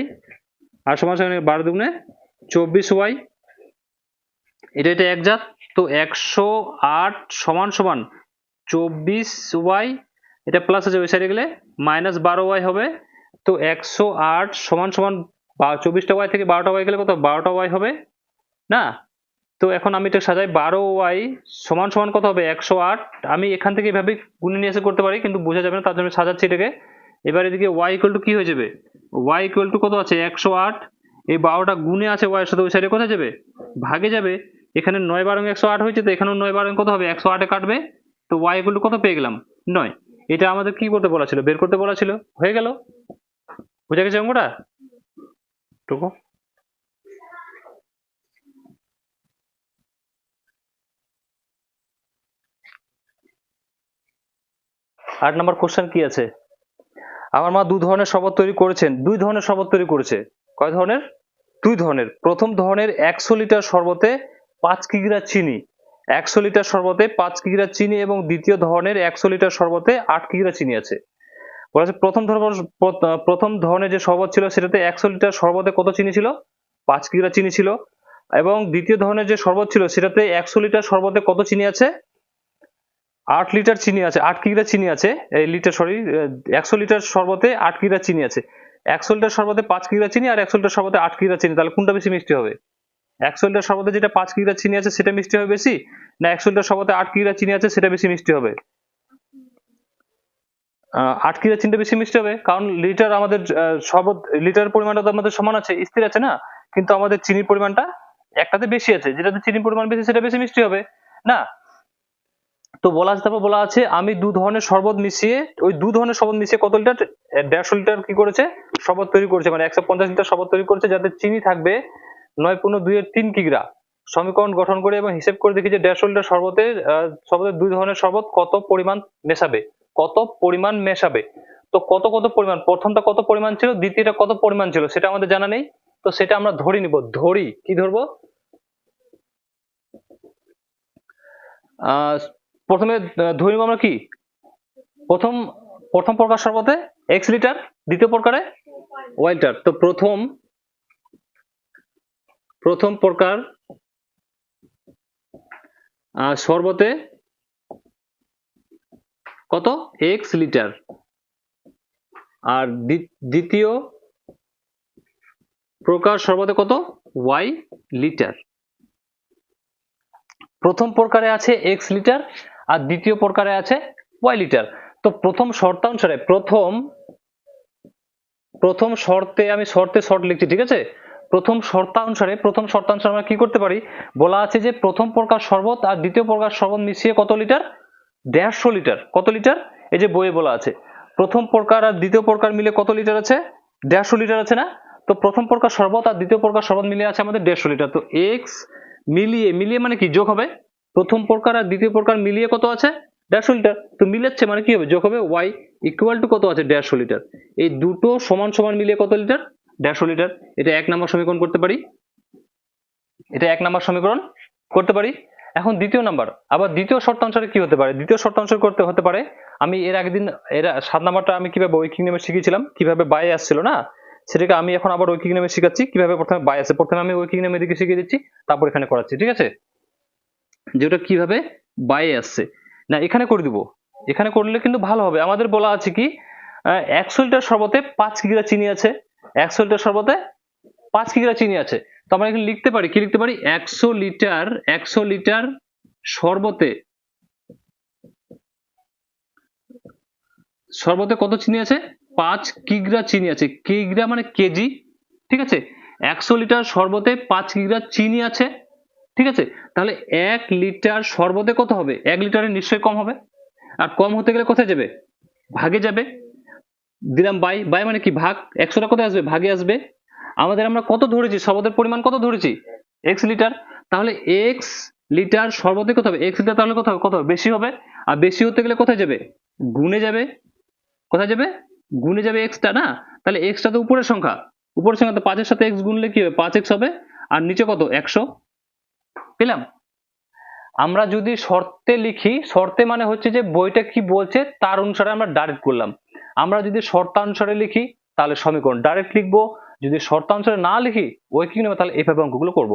আর সমান সমান 12 দুগুণে 24y। এটা এক জাত। তো 108 সমান সমান 24y, এটা প্লাস আছে ওই সাইডে গেলে মাইনাস 12y হবে। তো 108 সমান সমান 24টা y থেকে 12টা y গেলে কত? 12টা y হবে না। তো এখন আমি এটা সাজাই, 12y সমান সমান কত হবে? 108। আমি এখান থেকে এভাবে গুণে নিয়ে এসে করতে পারি, কিন্তু বোঝা যাবে না, তার জন্য সাজাচ্ছি এটাকে। এবার এদিকে y ইকুয়াল টু কি হয়ে যাবে? y ইকুয়াল টু কত আছে? 108। এই 12টা গুণে আছে y এর সাথে, ওই সাইডে কোথায় যাবে? ভাগে যাবে। এখানে 9 12 108 হয়েছে, তো এখানেও 9 12 কত হবে? 108 এ কাটবে। তো y ইকুয়াল টু কত পেয়ে গেলাম? 9। এটা আমাদের কি করতে বলা ছিল? বের করতে বলা ছিল। হয়ে গেল। বুঝা গেছে অঙ্কটা? টুকু 8 নম্বর কোশ্চেন কি আছে? আমার মা 2 ধরনের শরবত তৈরি করেছেন। 2 ধরনের শরবত তৈরি করেছে। কয় ধরনের? 2 ধরনের। প্রথম ধরনের 100 লিটার শরবতে 5 কিগ্রা চিনি, 100 লিটার শরবতে 5 কিগ্রা চিনি, এবং দ্বিতীয় ধরনের 100 লিটার শরবতে 8 কিগ্রা চিনি আছে। বলা আছে প্রথম ধরনের যে শরবত ছিল সেটাতে 100 লিটার শরবতে কত চিনি ছিল? 5 কিগ্রা চিনি ছিল। এবং দ্বিতীয় ধরনের যে শরবত ছিল সেটাতে 100 লিটার শরবতে কত চিনি আছে? 8 লিটার চিনি আছে, 8 কিগ্রা চিনি আছে। এই লিটার, সরি, 100 লিটার শরবতে 8 কিগ্রা চিনি আছে। 100 লিটার শরবতে 5 কিগ্রা চিনি আর 100 লিটার শরবতে 8 কিগ্রা চিনি, তাহলে কোনটা বেশি মিষ্টি হবে? 100 লিটার শরবতে যেটা 5 কিগ্রা চিনি আছে সেটা মিষ্টি হবে বেশি, না 100 লিটার শরবতে 8 কিগ্রা চিনি আছে সেটা বেশি মিষ্টি হবে? 8 কিগ্রা চিনিটা বেশি মিষ্টি হবে, কারণ লিটার আমাদের শরবত লিটার পরিমাণটা তো আমাদের সমান আছে, স্থির আছে না, কিন্তু আমাদের চিনির পরিমাণটা একটাতে বেশি আছে, যেটাতে চিনির পরিমাণ বেশি সেটা বেশি মিষ্টি হবে না। তো বলা আছে আমি 2 ধরনের শরবত মিশিয়ে, ওই 2 ধরনের শরবত মিশিয়ে কত লিটার? 150 লিটার কি করেছে? শরবত তৈরি করেছে, মানে 150 লিটার শরবত তৈরি করেছে, যাতে চিনি থাকবে 9 × 2 = 3 কিগ্রা। সমীকরণ গঠন করে এবং হিসেব করে দেখি যে 150 লিটার শরবতের 2 ধরনের শরবত কত পরিমাণ মেশাবে। তো কত পরিমাণ, প্রথমটা কত পরিমাণ ছিল, দ্বিতীয়টা কত পরিমাণ ছিল, সেটা আমাদের জানা নেই। তো সেটা আমরা ধরে নিব। কি ধরবো? প্রথমে ধরে নিব আমরা কি, প্রথম প্রকার শরবতে x লিটার, দ্বিতীয় প্রকারে y লিটার। তো প্রথম প্রকার শরবতে কত? x লিটার, আর দ্বিতীয় প্রকার শরবতে কত? y litre. প্রথম প্রকারে আছে x লিটার আর দ্বিতীয় প্রকারে আছে y লিটার। তো প্রথম শর্তানুসারে, প্রথম শর্তে আমি শর্ট লিখছি, ঠিক আছে? প্রথম শর্তানুসারে আমরা কি করতে পারি? বলা আছে যে প্রথম প্রকার শরবত আর দ্বিতীয় প্রকার শরবত মিশিয়ে কত লিটার? 150 লিটার। কত লিটার? এই যে বইয়ে বলা আছে প্রথম প্রকার আর দ্বিতীয় প্রকার মিলে কত লিটার আছে? 150 লিটার আছে না। তো প্রথম প্রকার শরবত আর দ্বিতীয় প্রকার শরবত মিলে আছে আমাদের 150 লিটার। তো x মিলিয়ে মানে কি যোগ হবে, প্রথম প্রকার আর দ্বিতীয় প্রকার মিলিয়ে কত আছে? দেড়শো লিটার। তো মিলাচ্ছে মানে কি হবে, যোগ হবে ওয়াই ইকুয়াল টু কত আছে, দেড়শো লিটার। এই দুটো সমান সমান মিলিয়ে কত লিটার, দেড়শো লিটার। এটা 1 নম্বর সমীকরণ করতে পারি, এটা 1 নম্বর সমীকরণ করতে পারি। এখন দ্বিতীয় নাম্বার, আবার দ্বিতীয় শর্তানুসারে কি হতে পারে, দ্বিতীয় শর্তানুসারে করতে হতে পারে। আমি এর আগের দিন, এর 7 নাম্বারটা আমি কিভাবে ঐকিক নিয়মে শিখিয়েছিলাম, কিভাবে বাই আসছিল না, সেটাকে আমি এখন আবার ঐকিক নিয়মে শিখাচ্ছি কিভাবে প্রথমে বাই আসে। প্রথমে আমি ঐকিক নিয়মে দিকে শিখিয়ে দিচ্ছি, তারপর এখানে করাচ্ছি, ঠিক আছে, যেটা কিভাবে বাই আসছে। না এখানে করে দিব, এখানে করলে কিন্তু ভালো হবে। আমাদের বলা আছে কি 100 লিটার শরবতে 5 কিগ্রা চিনি আছে, 100 লিটার শরবতে 5 কিগ্রা চিনি আছে। তো আমরা এখানে লিখতে পারি, কি লিখতে পারি, 100 লিটার শরবতে কত চিনি আছে, 5 কিগ্রা চিনি আছে। কিগ্রা মানে কেজি, ঠিক আছে। 100 লিটার শরবতে 5 কিগ্রা চিনি আছে, ঠিক আছে। তাহলে 1 লিটার শরবতে কত হবে, 1 লিটারে নিশ্চয়ই কম হবে। আর কম হতে গেলে কোথায় যাবে, ভাগে যাবে। দিলাম বাই, বাই মানে কি ভাগ, 100টা কোথায় আসবে, ভাগে আসবে। আমাদের আমরা কত ধরেছি, শরবতের পরিমাণ কত ধরেছি, x লিটার। তাহলে x লিটার শরবতে কত হবে, x লিটার, তাহলে কত হবে, কত হবে, বেশি হবে। আর বেশি হতে গেলে কোথায় যাবে, গুণে যাবে। কোথায় যাবে, গুণে যাবে এক্সটা না। তাহলে এক্সটা তো উপরের সংখ্যা, উপরের সংখ্যা, তো 5 এর সাথে এক্স গুনলে কি হবে, 5x হবে। আর নিচে কত, 100 পেলাম। আমরা যদি শর্তে লিখি, শর্তে মানে হচ্ছে যে বইটা কি বলছে তার অনুসারে আমরা ডাইরেক্ট করলাম। আমরা যদি শর্তানুসারে লিখি তাহলে সমীকরণ ডাইরেক্ট লিখবো, যদি শর্তানুসারে না লিখি ঐকিক নিয়মে, তাহলে এইভাবে অঙ্কগুলো করব।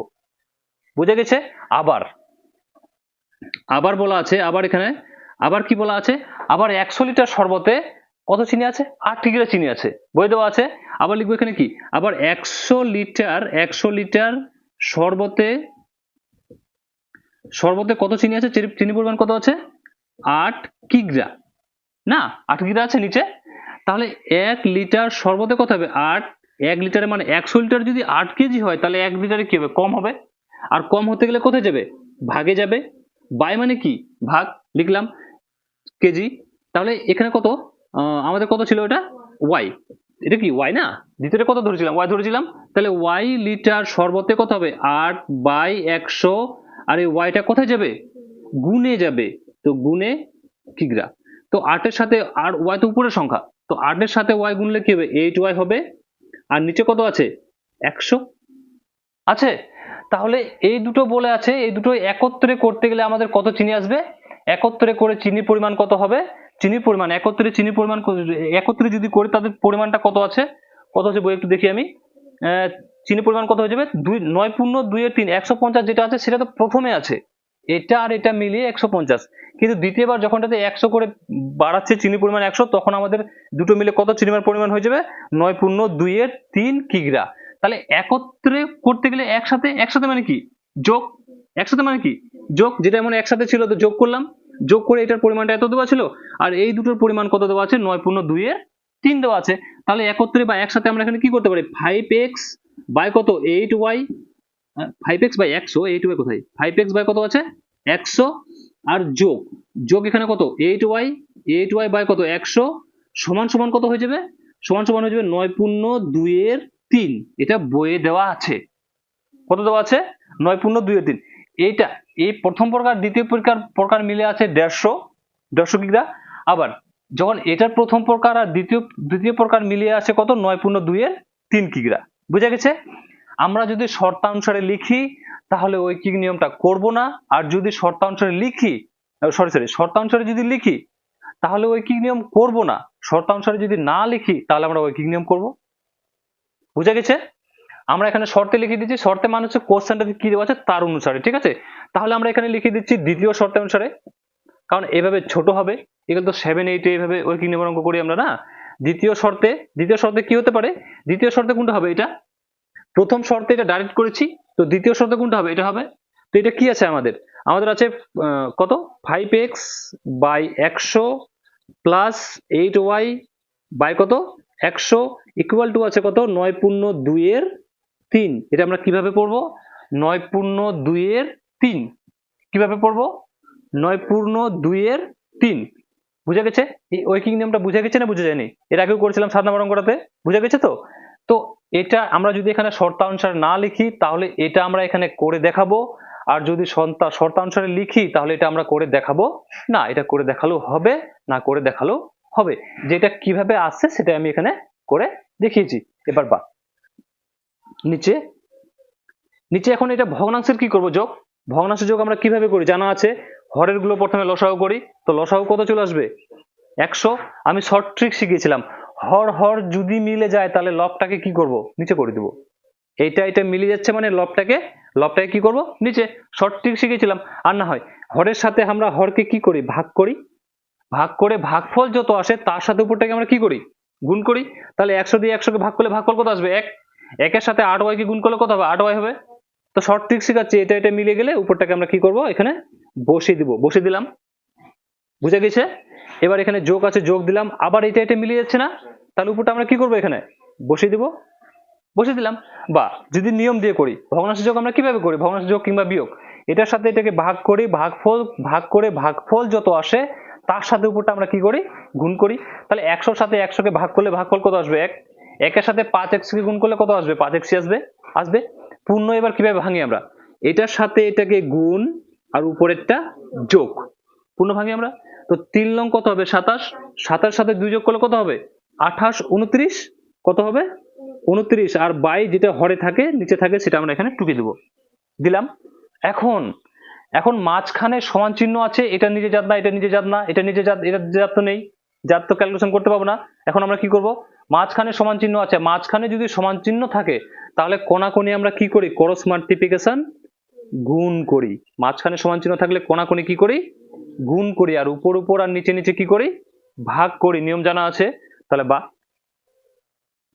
বুঝে গেছে। আবার আবার বলা আছে, আবার এখানে আবার কি বলা আছে, আবার 100 লিটার শরবতে কত চিনি আছে, 8 কিগ্রা চিনি আছে, বই দেওয়া আছে। আবার লিখবো এখানে কি, আবার 100 লিটার শরবতে কত চিনি আছে, চিনি পরিমাণ কত আছে, 8 কিগ্রা না, 8 কিগ্রা আছে নিচে। তাহলে 1 লিটার শরবতে কত হবে, 8, 1 লিটারে মানে 100 লিটার যদি 8 কেজি হয়, তাহলে 1 লিটারে কি হবে, কম হবে। আর কম হতে গেলে কোথায় যাবে, ভাগে যাবে। বাই মানে কি ভাগ, লিখলাম কেজি। তাহলে এখানে কত, আমাদের কত ছিল এটা, ওয়াই, এটা কি ওয়াই না, দ্বিতীয়টা কত ধরেছিলাম, ওয়াই ধরেছিলাম। তাহলে ওয়াই লিটার শরবতে কত হবে, 8/100। আর এই ওয়াইটা কোথায় যাবে, গুণে যাবে, তো গুণে কিগ্রা। তো 8 এর সাথে, আর ওয়াই তো উপরের সংখ্যা, তো 8 এর সাথে ওয়াই গুনলে কি হবে, 8y হবে। আর নিচে কত আছে, 100 আছে। তাহলে এই দুটো বলে আছে, এই দুটো একত্রে করতে গেলে আমাদের কত চিনি আসবে, একত্রে করে চিনির পরিমাণ কত হবে, চিনির পরিমাণ একত্রে যদি করি তাদের পরিমাণটা কত আছে, বই একটু দেখি আমি। চিনির পরিমাণ কত হয়ে যাবে, 9×2=3, 150 যেটা আছে সেটা তো প্রথমে আছে, এটা আর এটা মিলিয়ে 150। কিন্তু দ্বিতীয়বার যখন এটাতে 100 করে বাড়াচ্ছে চিনির পরিমাণ 100, তখন আমাদের দুটো মিলে কত চিনির পরিমাণ হয়ে যাবে, 9×2=3 কিগ্রা। তাহলে একত্রে করতে গেলে একসাথে মানে কি, যোগ, একসাথে মানে কি যোগ, যেটা মানে একসাথে ছিল তো যোগ করলাম, যোগ করে এটার পরিমাণটা এত দেওয়া ছিল, আর এই দুটোর পরিমাণ কত দেওয়া আছে, 9×2=3 দেওয়া আছে। তাহলে একত্রে বা একসাথে আমরা এখানে কি করতে পারি, 5x বাই কত, 8y, 5x বাই 100, 8y কোথায়, 5x বাই কত আছে, 100। আর যোগ এখানে কত, 8y বাই কত, 100 সমান সমান কত হয়ে যাবে, সমান সমান হয়ে যাবে 9×2=3। এটা বইয়ে দেওয়া আছে, কত দেওয়া আছে, 9×2=3। এইটা এই প্রথম প্রকার দ্বিতীয় প্রকার মিলে আছে 150 কিগ্রা। আবার যখন এটার প্রথম প্রকার আর দ্বিতীয় প্রকার মিলিয়ে আছে কত, 9×2=3 কিগ্রা। বুঝা গেছে। আমরা যদি শর্তানুসারে লিখি তাহলে ঐকিক নিয়মটা করব না, আর যদি শর্তানুসারে লিখি, শর্তানুসারে যদি লিখি তাহলে ঐকিক নিয়ম করব না, শর্তানুসারে যদি না লিখি তাহলে আমরা ঐকিক নিয়ম করব। বুঝা গেছে। আমরা এখানে শর্তে লিখে দিচ্ছি, শর্তে মানে হচ্ছে কোশ্চেনটাতে কি দেওয়া আছে তার অনুসারে, ঠিক আছে। তাহলে আমরা এখানে লিখে দিচ্ছি দ্বিতীয় শর্ত অনুসারে, কারণ এভাবে ছোট হবে, এগুলো তো 7, 8 এইভাবে ঐকিক নিয়ম অঙ্ক করি আমরা না। দ্বিতীয় শর্তে কি হতে পারে, দ্বিতীয় শর্তে কোনটা হবে, এটা প্রথম শর্তে এটা ডাইরেক্ট করেছি, তো দ্বিতীয় শর্তে কোনটা হবে, এটা হবে। তো এটা কি আছে আমাদের আছে কত, 5x by 100 plus 8y by কত, 100 ইকুয়াল টু আছে কত, 9×2=3। এটা আমরা কিভাবে পড়বো, 9×2=3 কিভাবে পড়বো, 9×2=3। বুঝা গেছে। এই ঐকিক নিয়মটা বুঝা গেছে না বুঝা যায়নি, এর আগেও করেছিলাম 7 নম্বর অঙ্কটাতে, বুঝা গেছে তো। তো এটা আমরা যদি এখানে শর্তানুসারে না লিখি তাহলে এটা আমরা এখানে করে দেখাবো। আর যদি শর্তানুসারে লিখি তাহলে এটা আমরা করে দেখাবো না, এটা করে দেখালেও হবে, না করে দেখালেও হবে। যেটা কিভাবে আসছে সেটা আমি এখানে করে দেখিয়েছি। এবার বা নিচে নিচে এখন এটা ভগ্নাংশের কি করব, যোগ। ভগ্নাংশের যোগ আমরা কিভাবে করি জানা আছে, হরের গুলো প্রথমে লসাগু করি, তো লসাগু কত চলে আসবে 100। আমি শর্ট ট্রিক শিখিয়েছিলাম, হর হর যদি মিলে যায় তাহলে লবটাকে কি করব, নিচে করে দেব। এটা মিলে যাচ্ছে মানে লবটাকে কি করব, নিচে। Short trick শিখিয়েছিলাম। আর না হয় হরের সাথে আমরা হরকে কি করি, ভাগ করি, ভাগ করে ভাগফল যত আসে তার সাথে উপরটাকে আমরা কি করি, গুণ করি। তাহলে 100 দিয়ে 100 কে ভাগ করলে ভাগফল কত আসবে, 1। 1 সাথে 8y কে গুণ করলে কত হবে, 8y হবে। তো শর্ট ট্রিক শিখাচ্ছি, এটা মিলে গেলে উপরটাকে আমরা কি করব, এখানে বসিয়ে দিব, বসিয়ে দিলাম। বুঝা গেছে? এবার এখানে যোগ আছে, যোগ দিলাম। আবার এটা মিলে যাচ্ছে না, তাহলে উপরটা আমরা কি করব, এখানে বসিয়ে দিব, বসিয়ে দিলাম। বা যদি নিয়ম দিয়ে করি, ভগ্নাংশের যোগ আমরা কিভাবে করি, ভগ্নাংশের যোগ কিংবা বিয়োগ, এটার সাথে এটাকে ভাগ করি, ভাগ করে ভাগফল যত আসে তার সাথে উপরটা আমরা কি করি, গুণ করি। তাহলে 100 সাথে 100 কে ভাগ করলে ভাগফল কত আসবে, 1। 1 এর সাথে 5x কে গুণ করলে কত আসবে, 5x আসবে। পূর্ণ এবার কিভাবে ভাঙি আমরা, এটার সাথে এটাকে গুণ আর উপরেরটা যোগ, পূর্ণ ভাঙি আমরা। তো 3 লং কত হবে, 27। 27 সাথে 2 যোগ করলে কত হবে, 28, 29, কত হবে 29। আর বাই যেটা হরে থাকে নিচে থাকে সেটা আমরা এখানে টুকে দেব, দিলাম। এখন মাঝখানে সমান চিহ্ন আছে, এটা নিজে জাত না, এটা নিজে জাত না, এটা নিজে জাত, এটা জাত তো নেই, জাত তো ক্যালকুলেশন করতে পারবো না। এখন আমরা কি করব, মাঝখানে সমান চিহ্ন আছে, মাঝখানে যদি সমান চিহ্ন থাকে তাহলে কোণাকোণি আমরা কি করি, ক্রস মাল্টিপ্লিকেশন, গুণ করি। মাঝখানে সমান চিহ্ন থাকলে কোণাকোণি কি করি, গুণ করি। আর উপর আর নিচে কি করি, ভাগ করি, নিয়ম জানা আছে। তাহলে বা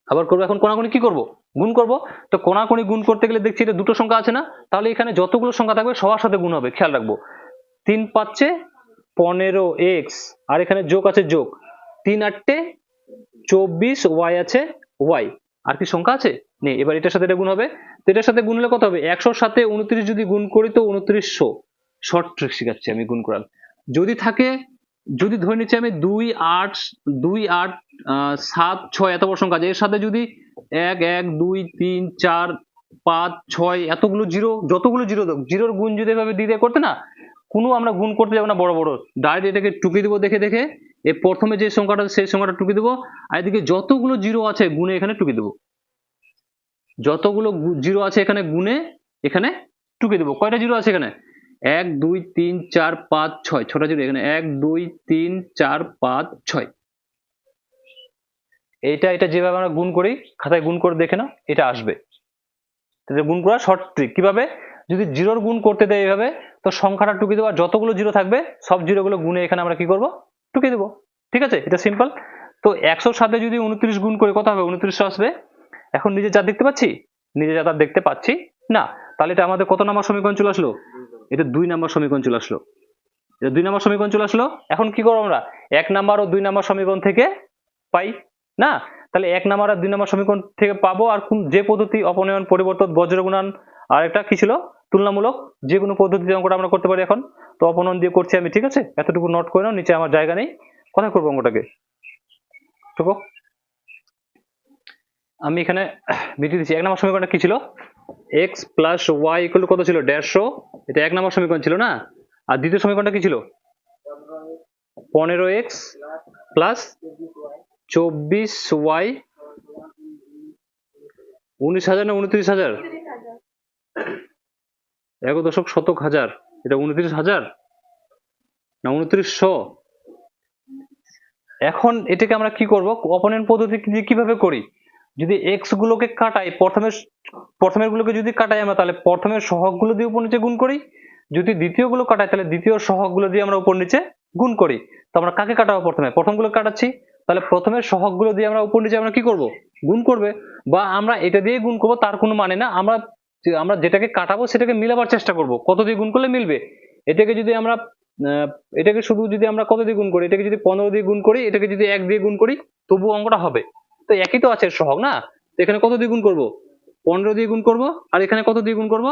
আবার করবো, এখন কোণাকোণি কি করব, গুণ করব। তো কোণাকোণি গুণ করতে গেলে দেখছি এটা দুটো সংখ্যা আছে না, তাহলে এখানে যতগুলো সংখ্যা থাকবে সবার সাথে গুণ হবে, খেয়াল রাখবো। 3 5 15x, আর এখানে যোগ আছে, যোগ 3 8 24, y আছে y, আর কি সংখ্যা আছে নেই। এবার এটার সাথে এটা গুণ হবে, তো এটার সাথে গুণ হলে কত হবে, 100 এর সাথে 29 যদি গুণ করি তো 2900। শর্ট ট্রিক শিখাচ্ছি আমি গুণ করার। যদি থাকে, যদি ধরে নিচ্ছি আমি 2 8 7 6 এত বড় সংখ্যা আছে, এর সাথে যদি 1 1 2 3 4 5 6 এতগুলো জিরো, যতগুলো জিরো দাও, জিরোর গুণ যদি এভাবে দিয়ে করতে না, কোনো আমরা গুণ করতে যাবো না বড় বড়, ডাইরেক্ট এটাকে টুকিয়ে দেবো দেখে দেখে। এর প্রথমে যে সংখ্যাটা সেই সংখ্যাটা টুকিয়ে দেবো, আর এদিকে যতগুলো জিরো আছে গুণে এখানে টুকিয়ে দেবো, যতগুলো জিরো আছে এখানে গুণে এখানে টুকিয়ে দেবো। কয়টা জিরো আছে এখানে, 1 2 3 4 5 6, ছটা জিরো এখানে, 1 2 3 4 5 6। এটা যেভাবে আমরা গুণ করি, খাতায় গুণ করে দেখে না, এটা আসবে। গুণ করা শর্ট ট্রিক কিভাবে, যদি জিরোর গুণ করতে দেয় এইভাবে, তো সংখ্যাটা টুকিয়ে দেবো, যতগুলো জিরো থাকবে সব জিরো গুলো গুণে এখানে আমরা কি করব, টুকিয়ে দেবো। ঠিক আছে, এটা সিম্পল। তো 100 সাথে যদি 29 গুণ করে কত হবে, 2900 আসবে। এখন নিজে যা দেখতে পাচ্ছি, নিজে যা তার দেখতে পাচ্ছি না, তাহলে এটা আমাদের কত নম্বর সমীকরণ চলে আসলো, এটা 2 নম্বর সমীকরণ চলে আসলো, এটা 2 নম্বর সমীকরণ চলে আসলো। এখন কি করবো আমরা, 1 নম্বর ও 2 নম্বর সমীকরণ থেকে পাই না, তাহলে 1 নম্বর আর 2 নম্বর সমীকরণ থেকে পাবো। আর কোন যে পদ্ধতি, অপনয়ন, পরিবর্তন, বজ্রগুণন, আর একটা কি ছিল তুলনামূলক, যে কোনো পদ্ধতিতে অঙ্কটা আমরা করতে পারি এখন। তো অপনয়ন দিয়ে করছি আমি, ঠিক আছে, এতটুকু নোট করে নাও, নিচে আমার জায়গা নেই, কোথায় করবো অঙ্কটাকে, ঠিক আমি এখানে মিটিয়ে দিচ্ছি। 1 নম্বর সমীকরণটা কি ছিল, x প্লাস ওয়াই ইকুয়াল কত ছিল, 150, এটা 1 নম্বর সমীকরণ ছিল না। আর দ্বিতীয় সমীকরণটা কি ছিল, 15x প্লাস 24y, 19,000 না 29,000, 1.শতক হাজার, এটা 29,000 না 2900। এখন এটাকে আমরা কি করব, অপনয়ন পদ্ধতি কিভাবে করি, যদি x গুলোকে কাটাই, প্রথমের গুলোকে যদি কাটাই আমরা, তাহলে প্রথমের সহগ গুলো দিয়ে উপর নিচে গুণ করি, যদি দ্বিতীয় গুলো কাটাই তাহলে দ্বিতীয় সহগ গুলো দিয়ে আমরা উপর নিচে গুণ করি। তো আমরা কাকে কাটাবো, প্রথম গুলো কাটাচ্ছি, তাহলে প্রথমের সহগ গুলো দিয়ে আমরা উপর নিচে আমরা কি করব, গুণ করবে। বা আমরা এটা দিয়ে গুণ করবো তার কোনো মানে না, আমরা যেটাকে কাটাবো সেটাকে মিলাবার চেষ্টা করব, কত দিয়ে গুণ করলে মিলবে। এটাকে যদি আমরা এটাকে শুধু যদি আমরা কত দিয়ে গুণ করি, এটাকে যদি 15 দিয়ে গুণ করি, এটাকে যদি 1 দিয়ে গুণ করি, তবু অঙ্কটা হবে। তো একই তো আছে সহগ না, তো এখানে কত দিয়ে গুণ করব, 15 দিয়ে গুণ করব, আর এখানে কত দিয়ে গুণ করব,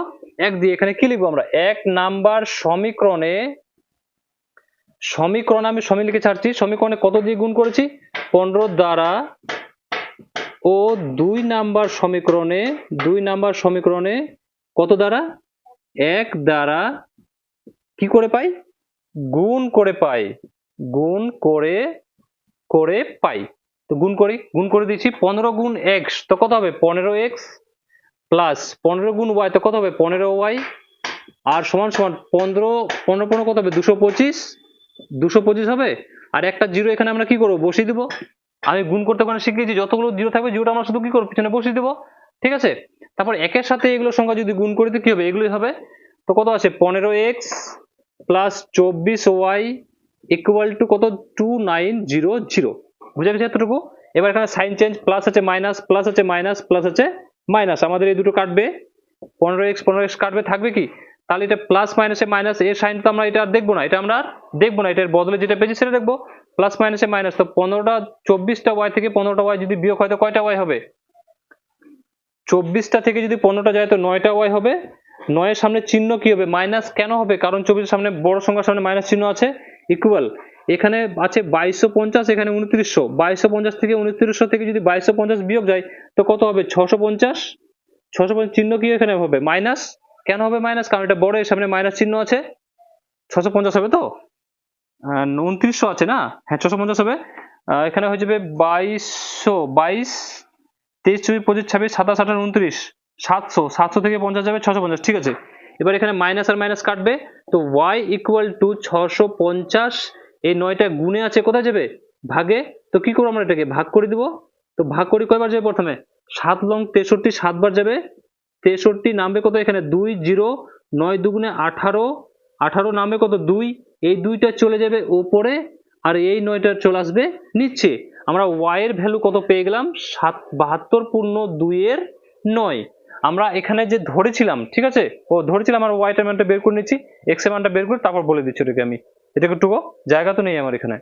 1 দিয়ে। এখানে কি লিখবো আমরা, 1 নাম্বার সমীকরণে আমি সমী লিখে ছাড়ছি, সমীকরণে কত দিয়ে গুণ করেছি, 15 দ্বারা, ও 2 নাম্বার সমীকরণে কত দ্বারা, এক দ্বারা কি করে পাই? গুণ করে পাই। গুণ করে করে পাই। তো গুণ করি, গুণ করে দিচ্ছি 15 গুণ x তো কত হবে 15x প্লাস 15 গুণ y তো কত হবে 15y আর সমান সমান 15 15 15 কত হবে 225 225 হবে। আর একটা জিরো এখানে আমরা কি করব বসিয়ে দিব। আমি গুণ করতে পারি শিখিয়েছি, যতগুলো জিরো থাকবে জিরোটা আমরা শুধু কি করব পিছনে বসিয়ে দেব, ঠিক আছে। তারপর একের সাথে এগুলো সংখ্যা যদি গুণ করি তো কি হবে এগুলোই হবে। তো কত আছে 15x plus 24y equal to কত 2900। বুঝা গেছে এতটুকু। এবার এখানে সাইন চেঞ্জ, প্লাস আছে মাইনাস, প্লাস আছে মাইনাস, প্লাস আছে মাইনাস, আমাদের এই দুটো কাটবে 15x কাটবে, থাকবে কি তাহলে এটা প্লাস মাইনাসে মাইনাস, এর সাইন তো আমরা এটা দেখবো না, এটা আমরা দেখবো না, এটার বদলে যেটা পেয়েছি সেটা দেখবো। প্লাস মাইনাসে মাইনাস, তো 15টা 24টা y থেকে 15টা y যদি বিয়োগ হয় তো কয়টা y হবে? 24টা থেকে যদি 15টা যায় তো 9টা y হবে। 9 এর সামনে চিহ্ন কি হবে মাইনাস, কেন হবে কারণ 24 এর সামনে বড় সংখ্যার সামনে মাইনাস চিহ্ন আছে। ইকুয়াল এখানে আছে 2250, এখানে 2900, 2250 থেকে 2900 থেকে যদি 2250 বিয়োগ যায় তো কত হবে 650। 650 চিহ্ন কি এখানে হবে মাইনাস, কেন হবে মাইনাস কারণ এটা বড়, এর সামনে মাইনাস চিহ্ন আছে। 650 হবে তো 2900 আছে না, হ্যাঁ 650 হবে। এখানে হয়ে যাবে 2200, 22 23 24 25 26 27 28 29, 700, 700 থেকে 50 যাবে 650, ঠিক আছে। এবার এখানে মাইনাস আর মাইনাস কাটবে, তো y ইকুয়াল টু 650, এই 9টা গুণে আছে কোথায় যাবে ভাগে, তো কি করব আমরা এটাকে ভাগ করে দিব। তো ভাগ করি কয়বার যাবে প্রথমে 7 লং 63, 7 বার যাবে। 63 নামবে কত এখানে 2 0, 9 দুগুণে 18, 18 নামবে কত 2, এই দুইটা চলে যাবে উপরে আর এই 9টা চলে আসবে নিচে। আমরা y এর ভ্যালু কত পেয়ে গেলাম 72 পূর্ণ 2 এর 9। আমরা এখানে যে ধরেছিলাম, ঠিক আছে, ও ধরেছিলাম আর y এর মানটা বের করে নিচ্ছি, x এর মানটা বের করে তারপর বলে দিচ্ছি ওটাকে আমি। এটা একটু জায়গা তো নেই আমার এখানে।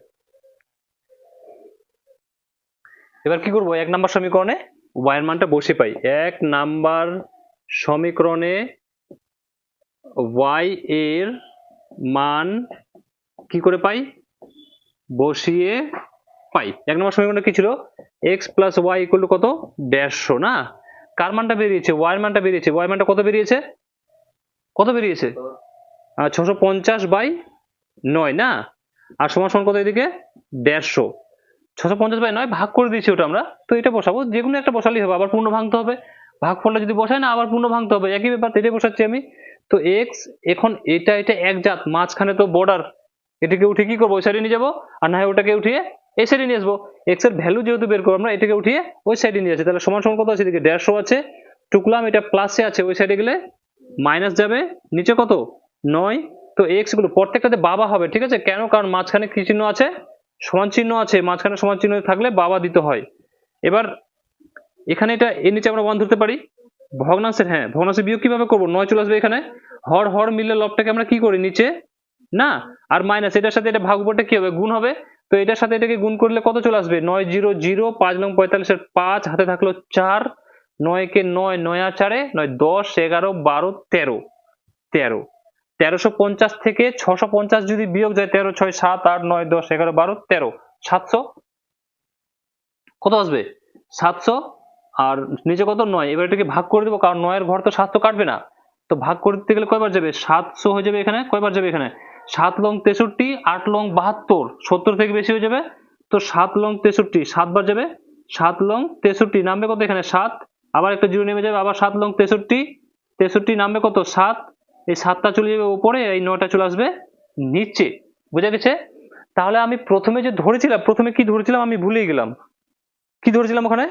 এবার কি করব 1 নাম্বার সমীকরণে y এর মানটা বসে পাই। 1 নাম্বার সমীকরণে y এর মান কি করে পাই বসিয়ে পাই। 1 নম্বর সমীকরণে কি ছিল x plus y equal to কত 150 না, কার মানটা বেরিয়েছে y এর মানটা বেরিয়েছে। y এর মানটা কত বেরিয়েছে, কত বেরিয়েছে 650/9 না, আর সমান সমান কত এদিকে 150। 650/9 ভাগ করে দিয়েছি ওটা আমরা, তো এটা বসাবো, যে কোনো একটা বসালেই হবে, আবার পূর্ণ ভাঙতে হবে। ভাগফলটা যদি বসাই না আবার পূর্ণ ভাঙতে হবে, একই ব্যাপার, এটাই বসাচ্ছি আমি। তো x এখন এটা এক জাত, মাঝখানে তো বর্ডার, এটাকে উঠে কি করবো ওই সাইডে নিয়ে যাবো, আর না হয় ওটাকে উঠিয়ে এই সাইডে নিয়ে আসবো। x এর ভ্যালু যেহেতু বের করবো আমরা, এটাকে উঠিয়ে ওই সাইডে নিয়ে আসি, তাহলে সমান সমান কত আছে এদিকে 150 আছে, টুকলাম এটা প্লাসে আছে, ওই সাইডে গেলে মাইনাস যাবে, নিচে কত 9। তো x গুলো প্রত্যেকটাতে বাবা হবে, ঠিক আছে, কেন কারণ মাঝখানে কি চিহ্ন আছে সমান চিহ্ন আছে, মাঝখানে সমান চিহ্ন থাকলে বাবা দিতে হয়। এবার এখানে এটা এর নিচে আমরা 1 ধরতে পারি। ভগ্নাংশের, হ্যাঁ ভগ্নাংশের বিয়োগ কিভাবে করবো 9 চলে আসবে এখানে, হর হর মিললে লবটাকে আমরা কি করি নিচে না, আর মাইনাস এটার সাথে এটা ভাগ উপরটা কি হবে গুণ হবে, তো এটার সাথে এটাকে গুণ করলে কত চলে আসবে 9 0 0, 5 লং 45 এর 5, হাতে থাকলো 4, 9 কে 9, 9 আর 4 9 10 11 12 13, 13 1350 থেকে 650 যদি বিয়োগ যায় 13 6 7 8 9 10 11 12 13, 700 কত আসবে 700, আর নিচে কত 9। এবার এটাকে ভাগ করে দেবো কারণ 9 এর ঘর তো 700 কাটবে না, তো ভাগ করতে গেলে কয়বার যাবে 700 হয়ে যাবে এখানে, কয়বার যাবে এখানে 7 লং 63, 8 লং 72, 70 থেকে বেশি হয়ে যাবে, তো 7 লং 63 7 বার যাবে, 7 লং 63 নামবে কত এখানে 7, আবার একটা জিরো নেমে যাবে, আবার 7 লং 63, 63 নামবে কত 7, এই 7টা চলে যাবে উপরে, এই 9টা চলে আসবে নিচে। বুঝা গেছে। তাহলে আমি প্রথমে যে ধরেছিলাম, প্রথমে কি ধরেছিলাম আমি ভুলে গেলাম, কি ধরেছিলাম ওখানে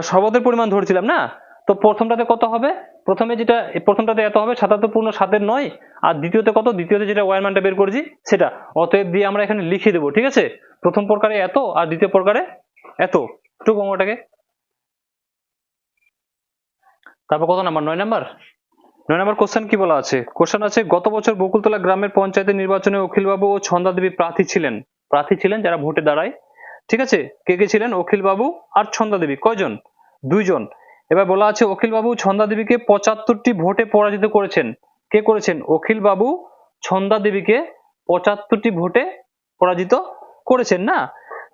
শবদের পরিমাণ ধরেছিলাম না, তো প্রথমটাতে কত হবে, প্রথমে যেটা প্রথমটাতে এত হবে 77 পূর্ণ 7 এর 9, আর দ্বিতীয়তে কত, দ্বিতীয়তে যেটা y এর মানটা বের করেছি সেটা, অতএব দিয়ে আমরা এখানে লিখে দেবো, ঠিক আছে, প্রথম প্রকারে এত আর দ্বিতীয় প্রকারে এত, একটু অঙ্কটাকে। তারপর কত নাম্বার 9 নাম্বার, 9 নাম্বার কোশ্চেন কি বলা আছে, কোশ্চেন আছে গত বছর বকুলতলা গ্রামের পঞ্চায়েতের নির্বাচনে অখিলবাবু ও ছন্দাদেবী প্রার্থী ছিলেন যারা ভোটে দাঁড়ায়, ঠিক আছে, কে কে ছিলেন অখিলবাবু আর ছন্দাদেবী, কয়জন 2 জন। এবার বলা আছে অখিলবাবু ছন্দাদেবীকে 75টি ভোটে পরাজিত করেছেন, কে করেছেন অখিলবাবু ছন্দাদেবীকে 75টি ভোটে পরাজিত করেছেন না।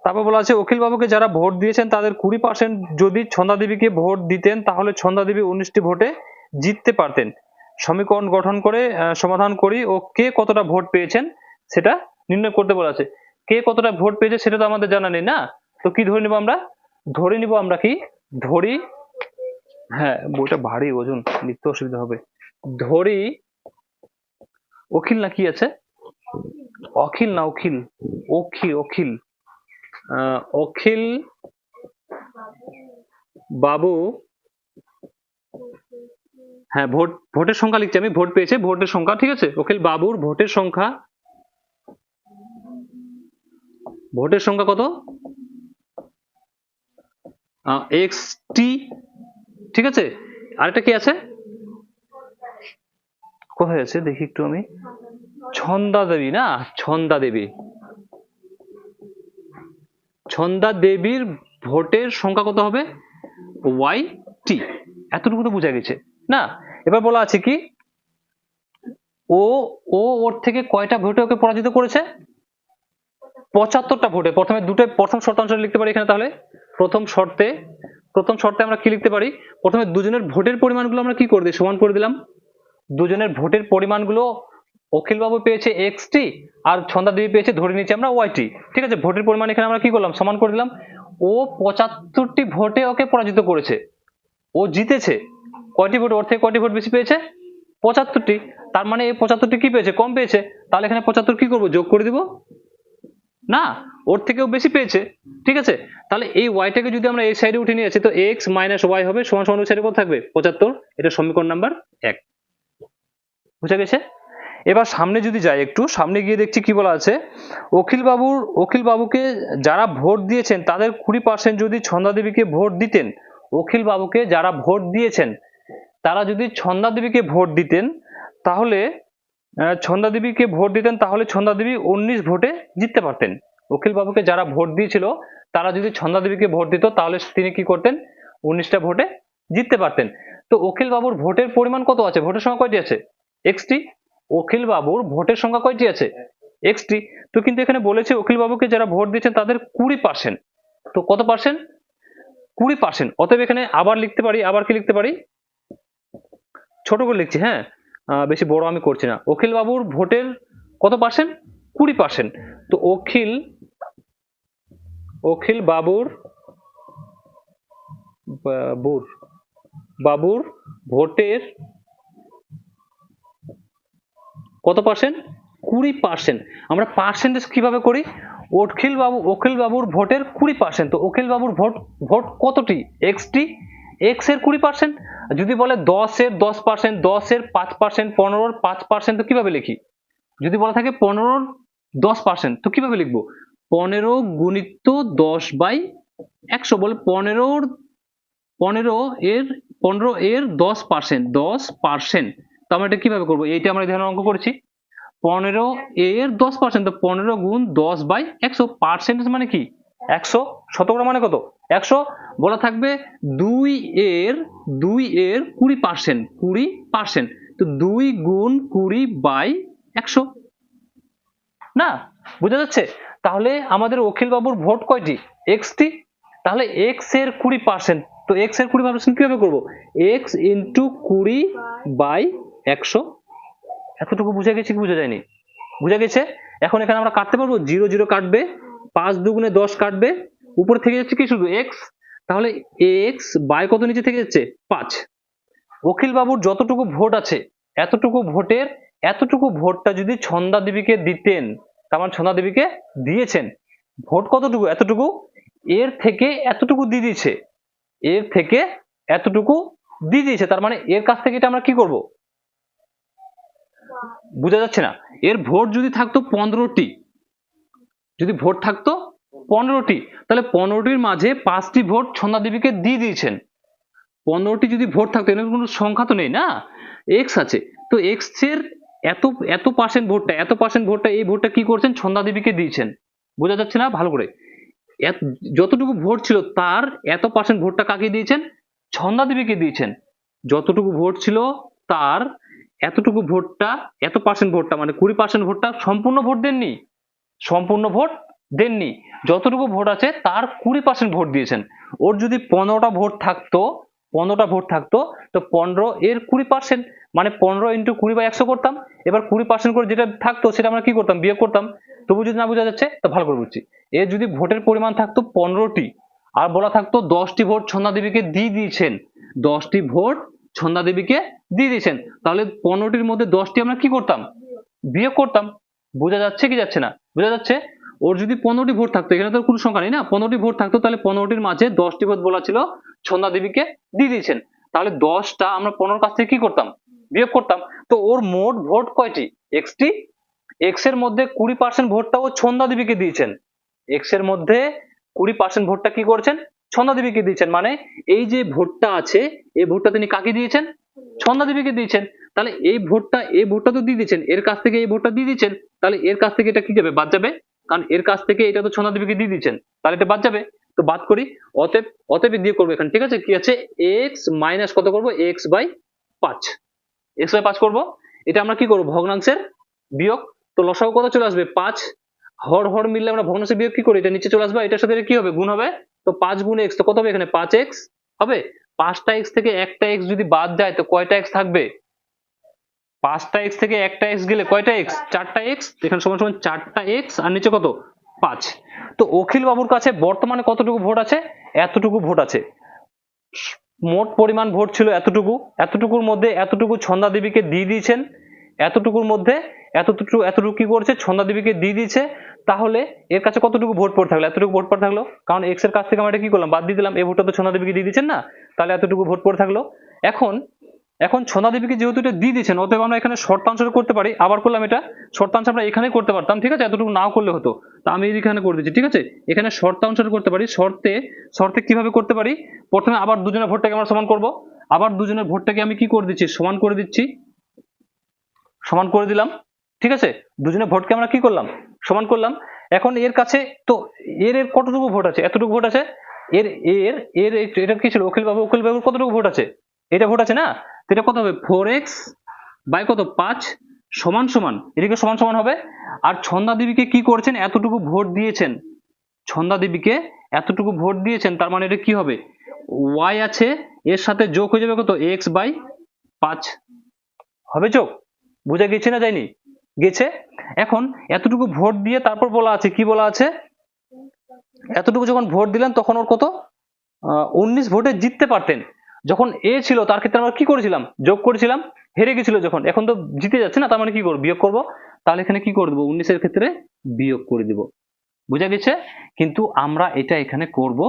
তারপর বলা আছে অখিলবাবুকে যারা ভোট দিয়েছেন তাদের 20% যদি ছন্দাদেবীকে ভোট দিতেন তাহলে ছন্দাদেবী 19টি ভোটে জিততে পারতেন। সমীকরণ গঠন করে সমাধান করি ও কে কতটা ভোট পেয়েছেন সেটা নির্ণয় করতে বলা আছে। কে কতটা ভোট পেয়েছে সেটা তো আমাদের জানা নেই না, তো কি ধরে নিব আমরা, ধরে নিব আমরা কি ধরি, হ্যাঁ বইটা ভারী ওজন লিখতে অসুবিধা হবে, ধরি অখিল না কি আছে, অখিল না অখিল, অখিল অখিল অখিল বাবু, হ্যাঁ ভোটের সংখ্যা লিখছি আমি, ভোট পেয়েছে ভোটের সংখ্যা, ঠিক আছে, অখিল বাবুর ভোটের সংখ্যা, ভোটের সংখ্যা কত XT, ঠিক আছে। আরেকটা কি আছে, কোথায় আছে দেখি একটু আমি, ছন্দা দেবী না, ছন্দা দেবী, ছন্দা দেবীর ভোটের সংখ্যা কত হবে YT, এতটুকু তো বোঝা গেছে না। এবার বলা আছে কি ও ও ওর থেকে কয়টা ভোটে ওকে পরাজিত করেছে, 75টা ভোটে। প্রথমে দুটো, প্রথম শর্তাংশ লিখতে পারি এখানে, তাহলে প্রথম শর্তে আমরা কি লিখতে পারি, প্রথমে দুজনের ভোটের পরিমাণগুলো আমরা কি করে দিই, সমান করে দিলাম। দুজনের ভোটের পরিমাণগুলো অখিল বাবু পেয়েছে XT আর ছন্দা দেবী পেয়েছে ধরে নিচ্ছি আমরা YT, ঠিক আছে। ভোটের পরিমাণ এখানে আমরা কি করলাম, সমান করে দিলাম। ও 75টি ভোটে ওকে পরাজিত করেছে, ও জিতেছে কয়টি ভোট, ওর থেকে কয়টি ভোট বেশি পেয়েছে 75টি, তার মানে এই 75টি কি পেয়েছে, কম পেয়েছে, তাহলে এখানে 75 কি করব, যোগ করে দিব না, ওর থেকেও বেশি পেয়েছে, ঠিক আছে। তাহলে এই ওয়াইটাকে যদি আমরা এই সাইডে উঠে নিয়ে আসি তো x মাইনাস ওয়াই হবে সমান সমান ওই সাইডে কত থাকবে 75, এটা সমীকরণ নাম্বার 1, বুঝা গেছে। এবার সামনে যদি যাই, একটু সামনে গিয়ে দেখছি কি বলা আছে, অখিল বাবুকে যারা ভোট দিয়েছেন তাদের 20% যদি ছন্দা দেবীকে ভোট দিতেন, অখিল বাবুকে যারা ভোট দিয়েছেন তারা যদি ছন্দা দেবীকে ভোট দিতেন তাহলে ছন্দা দেবীকে ভোট দিতেন তাহলে ছন্দা দেবী 19 ভোটে জিততে পারতেন। অখিল বাবুকে যারা ভোট দিয়েছিল তারা যদি ছন্দা দেবীকে ভোট দিত তাহলে তিনি কি করতেন, 19টা ভোটে জিততে পারতেন। তো অখিল বাবুর ভোটের পরিমাণ কত আছে, ভোটের সংখ্যা কয়টি আছে XT, অখিল বাবুর ভোটের সংখ্যা কয়টি আছে XT। তো কিন্তু এখানে বলেছে অখিল বাবুকে যারা ভোট দিয়েছেন তাদের 20%, তো কত পার্সেন্ট 20%, অতএব এখানে আবার লিখতে পারি, আবার কি লিখতে পারি, ছোট করে লিখছি, হ্যাঁ বেশি বড় আমি করছি না। অখিল বাবুর ভোটের কত পার্সেন্ট 20%, তো অখিল বাবুর ভোটের কত পার্সেন্ট 20%। আমরা পার্সেন্টেজ কিভাবে করি, অখিল বাবুর ভোটের 20%, তো অখিল বাবুর ভোট কতটি XT, x এর 20%, যদি বলে 10 এর 10%, 10 এর 5%, 15 এর 5%, তো কিভাবে লিখি, যদি বলা থাকে 15 এর 10%, তো কিভাবে লিখবো, 15 গুণিত 10/100, বলে 15 এর 10%, তো আমরা এটা কিভাবে করবো, এইটা আমরা এখানে অঙ্ক করেছি, 15 এর 10%, তো 15 গুণ 10/100, পার্সেন্টেজ মানে কি 100, শতকরা মানে কত 100, বলা থাকবে 2 এর 20%, তো 2 গুণ 20/100 না, বুঝা যাচ্ছে। তাহলে আমাদের অখিল বাবুর ভোট কয়টি XT, তাহলে x এর 20%, তো x এর 20% কিভাবে করব, x ইন্টু 20/100, এতটুকু বুঝা গেছে কি বুঝা যায়নি, বুঝা গেছে। এখন এখানে আমরা কাটতে পারবো, 0 0 কাটবে, 5 দুগুণে 10 কাটবে, উপরে থেকে যাচ্ছে কি শুধু x, তাহলে x বাই কত নিচে থেকে যাচ্ছে 5। অখিল বাবুর যতটুকু ভোট আছে এতটুকু ভোটটা যদি ছন্দা দেবীকে দিতেন, তার মানে ছন্দা দেবীকে দিয়েছেন, ভোট কতটুকু এতটুকু, এর থেকে এতটুকু দিয়ে দিয়েছে, তার মানে এর কাছ থেকে এটা আমরা কি করব, বুঝা যাচ্ছে না। এর ভোট যদি থাকতো 15টি, যদি ভোট থাকতো 15টি, তাহলে 15টির মাঝে 5টি ভোট ছন্দা দেবীকে দিয়ে দিয়েছেন, 15টি যদি ভোট থাকতো, এর কোনো সংখ্যা তো নেই না, x আছে, তো x এর এত পার্সেন্ট ভোটটা এই ভোটটা কি করছেন, ছন্দা দেবীকে দিয়েছেন, বোঝা যাচ্ছে না ভালো করে, যতটুকু ভোট ছিল তার এত পার্সেন্ট ভোটটা কাকে দিয়েছেন, ছন্দা দেবীকে দিয়েছেন, যতটুকু ভোট ছিল তার এতটুকু ভোটটা, এত পার্সেন্ট ভোটটা মানে 20% ভোটটা সম্পূর্ণ ভোট দেননি, যতটুকু ভোট আছে তার 20% ভোট দিয়েছেন। ওর যদি 15টা ভোট থাকতো, তো 15 এর 20%, মানে 15 ইন্টু 20/100 করতাম। এবার 20% করে যেটা থাকতো সেটা আমরা কি করতাম, বিয়োগ করতাম। তবু যদি না বোঝা যাচ্ছে তো ভালো করে বুঝছি। এর যদি ভোটের পরিমাণ থাকতো 15টি আর বলা থাকতো 10টি ভোট ছন্দা দেবীকে দিয়ে দিয়েছেন, 10টি ভোট ছন্দা দেবীকে দিয়ে দিয়েছেন, তাহলে 15টির মধ্যে 10টি আমরা কি করতাম, বিয়োগ করতাম। বোঝা যাচ্ছে কি যাচ্ছে না? বোঝা যাচ্ছে। ওর যদি 15টি ভোট থাকতো, এখানে তো কোনো সংখ্যা নেই না, 15টি ভোট থাকতো, তাহলে 15টির মাঝে 10টি ভোট বলা ছিল ছন্দা দেবীকে দিয়ে দিয়েছেন, তাহলে 10টা আমরা 15 কাছ থেকে কি করতাম, বিয়োগ করতাম। তো ওর মোট ভোট কয়টি, এক্সটি, এক্স এর মধ্যে 20% ভোটটা ও ছন্দা দেবীকে দিয়েছেন, এক্স এর মধ্যে 20% ভোটটা কি করছেন, ছন্দা দেবীকে দিয়েছেন। মানে এই যে ভোটটা আছে এই ভোটটা তিনি কাকে দিয়েছেন, ছন্দা দেবীকে দিয়েছেন। তাহলে এই ভোটটা তো দিয়ে দিয়েছেন, এর কাছ থেকে এই ভোটটা দিয়ে দিয়েছেন, তাহলে এর কাছ থেকে এটা কি যাবে, বাদ যাবে, কারণ এর কাছ থেকে এটা তো ছন্দা দেবীকে দিয়ে দিয়েছেন, তাহলে এটা বাদ যাবে। তো বাদ করি, অতএব অতএব দিয়ে করবো এখানে, ঠিক আছে, কি আছে, এক্স মাইনাস কত করবো, এক্স বাই 5, এক্স বাই 5 করবো। এটা আমরা কি করবো, ভগ্নাংশের বিয়োগ। তো লসাগু কত চলে আসবে, 5, হর হর মিললে আমরা ভগ্নাংশের বিয়োগ কি করি, এটা নিচে চলে আসবে, এটার সাথে কি হবে, গুণ হবে। তো 5 গুণ এক্স, তো কত হবে এখানে, 5x হবে। 5টা এক্স থেকে একটা এক্স যদি বাদ যায় তো কয়টা এক্স থাকবে, 5টা এক্স থেকে একটা এক্স গেলে কয়টা এক্স, 4টা এক্স, এখানে সমান সমান 4টা এক্স আর নিচে কত, 5। তো অখিল বাবুর কাছে বর্তমানে কতটুকু ভোট আছে, এতটুকু ভোট আছে। মোট পরিমাণ ভোট ছিল এতটুকু, এতটুকুর মধ্যে এতটুকু ছন্দা দেবীকে দিয়ে দিয়েছেন, এতটুকুর মধ্যে এতটুকু কি করেছে, ছন্দা দেবীকে দিয়ে দিয়েছে। তাহলে এর কাছে কতটুকু ভোট পড়ে থাকলো, এতটুকু ভোট পড়ে থাকলো, কারণ এক্স এর কাছ থেকে আমরা এটা কি করলাম, বাদ দিয়ে দিলাম, এই ভোটটা তো ছন্দা দেবীকে দিয়ে দিচ্ছেন না, তাহলে এতটুকু ভোট পড়ে থাকলো। এখন ছন্দা দেবীকে যেহেতু এটা দিয়ে দিয়েছেন, অতএব আমরা এখানে শর্তাংশ করতে পারি, আবার করলাম এটা শর্তাংশ, আমরা এখানে করতে পারতাম, ঠিক আছে, এতটুকু নাও করলে হতো, তা আমি এখানে করে দিচ্ছি, ঠিক আছে। এখানে শর্তাংশ করতে পারি, শর্তে কিভাবে করতে পারি, প্রথমে আবার দুজনের ভোটটাকে আমরা সমান করব, আবার দুজনের ভোটটাকে আমি কি করে দিচ্ছি, সমান করে দিচ্ছি, সমান করে দিলাম, ঠিক আছে, দুজনের ভোটকে আমরা কি করলাম, সমান করলাম। এখন এর কাছে তো এর কতটুকু ভোট আছে, এতটুকু ভোট আছে, এর এর এর এটা কি ছিল, অখিল বাবুর কতটুকু ভোট আছে, এটা ভোট আছে না, তো এটা কত হবে, 4x বাই কত, 5 সমান সমান, এদিকে সমান সমান হবে। আর ছন্দা দেবীকে কি করেছেন, এতটুকু ভোট দিয়েছেন, ছন্দা দেবীকে এতটুকু ভোট দিয়েছেন, তার মানে এটা কি হবে, y আছে, এর সাথে যোগ হয়ে যাবে কত, x বাই 5 হবে যোগ। বুঝা গেছে না যায়নি, গেছে। এখন এতটুকু ভোট দিয়ে তারপর বলা আছে, কি বলা আছে, এতটুকু যখন ভোট দিলেন তখন ওর কত, 19 ভোটে জিততে পারতেন। যখন এ ছিল তার ক্ষেত্রে আমরা কি করেছিলাম, যোগ করেছিলাম, হেরে গেছিল যখন, এখন তো জিতে যাচ্ছে না, তার মানে কি করবো, বিয়োগ করবো। তাহলে এখানে কি করে দেবো, 19-এর ক্ষেত্রে বিয়োগ করে দিব। বুঝা গেছে? কিন্তু আমরা এটা এখানে করব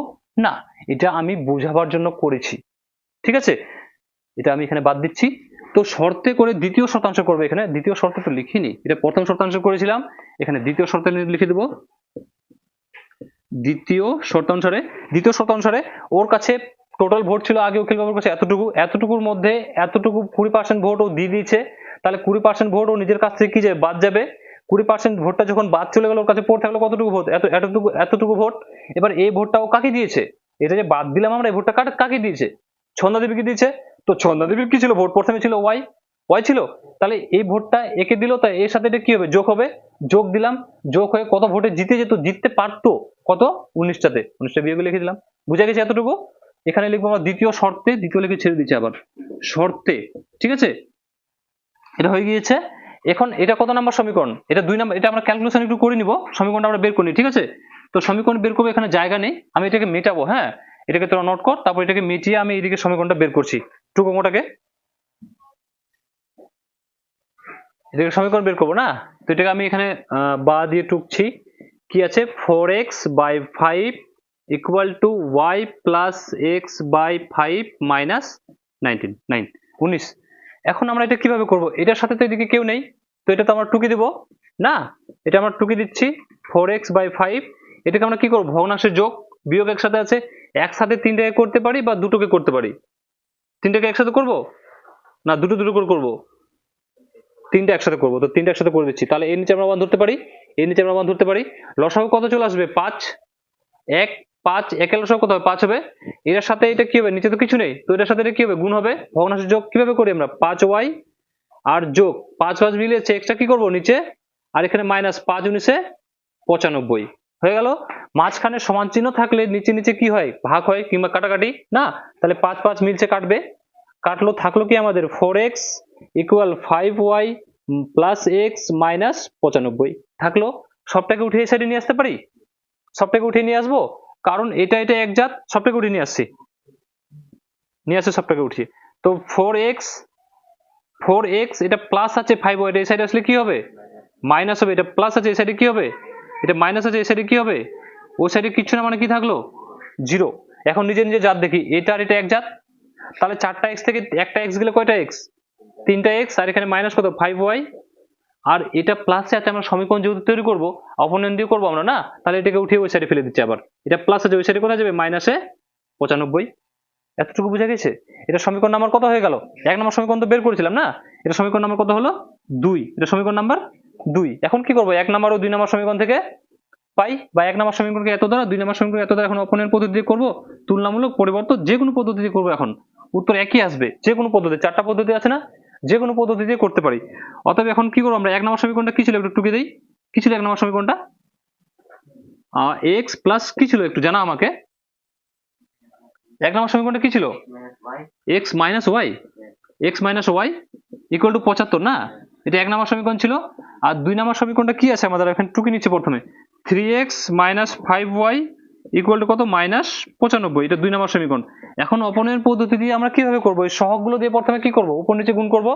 না, এটা আমি বোঝাবার জন্য করেছি, ঠিক আছে, এটা আমি এখানে বাদ দিচ্ছি। তো শর্তে করে দ্বিতীয় শতাংশ করবে, এখানে দ্বিতীয় শর্ত তো লিখিনি, এটা প্রথম শতাংশ করেছিলাম, এখানে দ্বিতীয় শর্তে লিখে দেবো, দ্বিতীয় শর্তানুসারে ওর কাছে টোটাল ভোট ছিল আগে অখিল বাবুর কাছে এতটুকু, এতটুকুর মধ্যে এতটুকু 20% ভোট ও দিয়ে দিয়েছে, তাহলে 20% ভোট ও নিজের কাছ থেকে কি যাবে, বাদ যাবে। 20% ভোটটা যখন বাদ চলে গেল, ওর কাছে পড়ে থাকলো কতটুকু ভোট, এতটুকু ভোট। এবার এই ভোটটা ও কাকে দিয়েছে, এটা যে বাদ দিলাম আমরা, এই ভোটটা কাকে দিয়েছে, ছন্দা দেবীকে দিয়েছে। তো ছন্দা দেবীর কি ছিল ভোট, প্রথমে ছিল ওয়াই ছিল, তাহলে এই ভোটটা একে দিল, তাই এর সাথে এটা কি হবে, যোগ হবে, যোগ দিলাম, যোগ হয়ে কত ভোটে জিতে যেত, জিততে পারতো কত, 19টাতে, 19টা বিয়োগ লিখে দিলাম। বুঝা গেছে এতটুকু? এখানে লিখবো আমরা দ্বিতীয় শর্তে, দ্বিতীয় লিখে ছেড়ে দিচ্ছি আবার শর্তে, ঠিক আছে, এটা হয়ে গিয়েছে। এখন এটা কত নাম্বার সমীকরণ, এটা 2 নাম্বার, এটা আমরা ক্যালকুলেশন একটু করে নিব, সমীকরণটা আমরা বের করি, ঠিক আছে। তো সমীকরণ বের করবো, এখানে জায়গা নেই, আমি এটাকে মেটাবো, হ্যাঁ, এটাকে তোরা নোট কর, তারপর এটাকে মিটিয়ে আমি এইদিকে সমীকরণটা বের করছি, টুকোটাকে এটাকে সমীকরণ বের করবো না, তো এটাকে আমি এখানে বা দিয়ে টুকছি, কি আছে, 4x by 5 equal to y plus x by 5 minus 19। এখন আমরা এটা কিভাবে করব, এটার সাথে তো এদিকে কেউ নেই, তো এটা তো আমরা টুকে দেব না, এটা আমরা টুকে দিচ্ছি 4x বাই 5, এটাকে আমরা কি করব, ভগ্নাংশের যোগ বিয়োগ একসাথে আছে, একসাথে তিনটাকে করতে পারি বা দুটোকে করতে পারি, তিনটাকে একসাথে করব না দুটো করে করবো, তিনটা একসাথে করবো, তো তিনটা একসাথে করে দিচ্ছি। তাহলে এর নিচে আমরা মান ধরতে পারি, এর নিচে আমরা মান ধরতে পারি, লসাগু কত চলে আসবে, 5, 5 একের লসাগু কত হবে, 5 হবে। এর সাথে এটা কি হবে, নিচে তো কিছু নেই, তো এটার সাথে এটা কি হবে, গুণ হবে, ভগ্নাংশের যোগ কিভাবে করি আমরা, 5y আর যোগ 5 মিলিয়েছে, এক্সট্রা কি করব নিচে, আর এখানে মাইনাস 5 19 95 হয়ে গেল। মাঝখানে সমান চিহ্ন থাকলে নিচে নিচে কি হয়, ভাগ হয় কিংবা কাটাকাটি না, তাহলে 5 মিলছে, কাটবে, কাটলো, থাকলো কি আমাদের 4x equal 5y plus x minus 95 থাকলো। সবটাকে উঠে এই সাইডে নিয়ে আসতে পারি, সবটাকে উঠিয়ে নিয়ে আসবো, কারণ এটা এটা এক জাত, সবটাকে উঠিয়ে নিয়ে আসছি, নিয়ে আসছে সবটাকে উঠিয়ে। তো 4x এটা প্লাস আছে 5y, এটা এই সাইডে আসলে কি হবে মাইনাস হবে, এটা প্লাস আছে এই সাইডে কি হবে, এটা মাইনাস আছে এই সাইডে কি হবে, ওই সাইডে কিচ্ছু না মানে কি থাকলো 0। এখন নিজে নিজে জাত দেখি, এটা আর এটা এক জাত, তাহলে 4টা x থেকে একটা x গেলে কয়টা x, 3টা x, আর এখানে মাইনাস কত 5y, আর এটা প্লাসে আছে, আমরা সমীকরণ যেহেতু তৈরি করবো অপনয়ন দিয়ে করবো আমরা না, তাহলে এটাকে উঠিয়ে ওই সাইডে ফেলে দিচ্ছি। আবার এটা প্লাস আছে ওই সাইডে কোথায় যাবে মাইনাসে 95। এতটুকু বোঝা গেছে? এটা সমীকরণ নাম্বার কত হয়ে গেল? 1 নম্বর সমীকরণ তো বের করেছিলাম না, এটা সমীকরণ নাম্বার কত হলো 2, এটা সমীকরণ নাম্বার 2। এখন কি করবো 1 নম্বর ও 2 নম্বর সমীকরণ থেকে পাই, বা 1 নম্বর সমীকরণকে এত দ্বারা 2 নম্বর সমীকরণ এত দ্বারা, এখন অপনয়ন পদ্ধতি দিয়ে করবো, তুলনামূলক পরিবর্তন যে কোনো পদ্ধতি দিয়ে করবো, এখন উত্তর একই আসবে, যে কোনো পদ্ধতি, 4টা পদ্ধতি আছে না, যে কোনো পদ্ধতি দিয়ে করতে পারি। অতএব এখন কি করবো আমরা, 1 নম্বর সমীকরণটা কি ছিল একটু টুকে দেই, কি ছিল 1 নম্বর সমীকরণটা, x প্লাস কি ছিল একটু জানা আমাকে, 1 নম্বর সমীকরণটা কি ছিল x minus y, x minus y equal to 75 না, এটা 1 নম্বর সমীকরণ ছিল। আর 2 নম্বর সমীকরণটা কি আছে আমাদের, এখানে টুকে নিচ্ছে প্রথমে 3x minus 5y equal to কত মাইনাস 95, এটা 2 নম্বর সমীকরণ। এখন অপনয়ন পদ্ধতি দিয়ে আমরা কিভাবে করবো, এই সহগগুলো দিয়ে প্রথমে কি করবো, উপর নিচে গুণ করবো,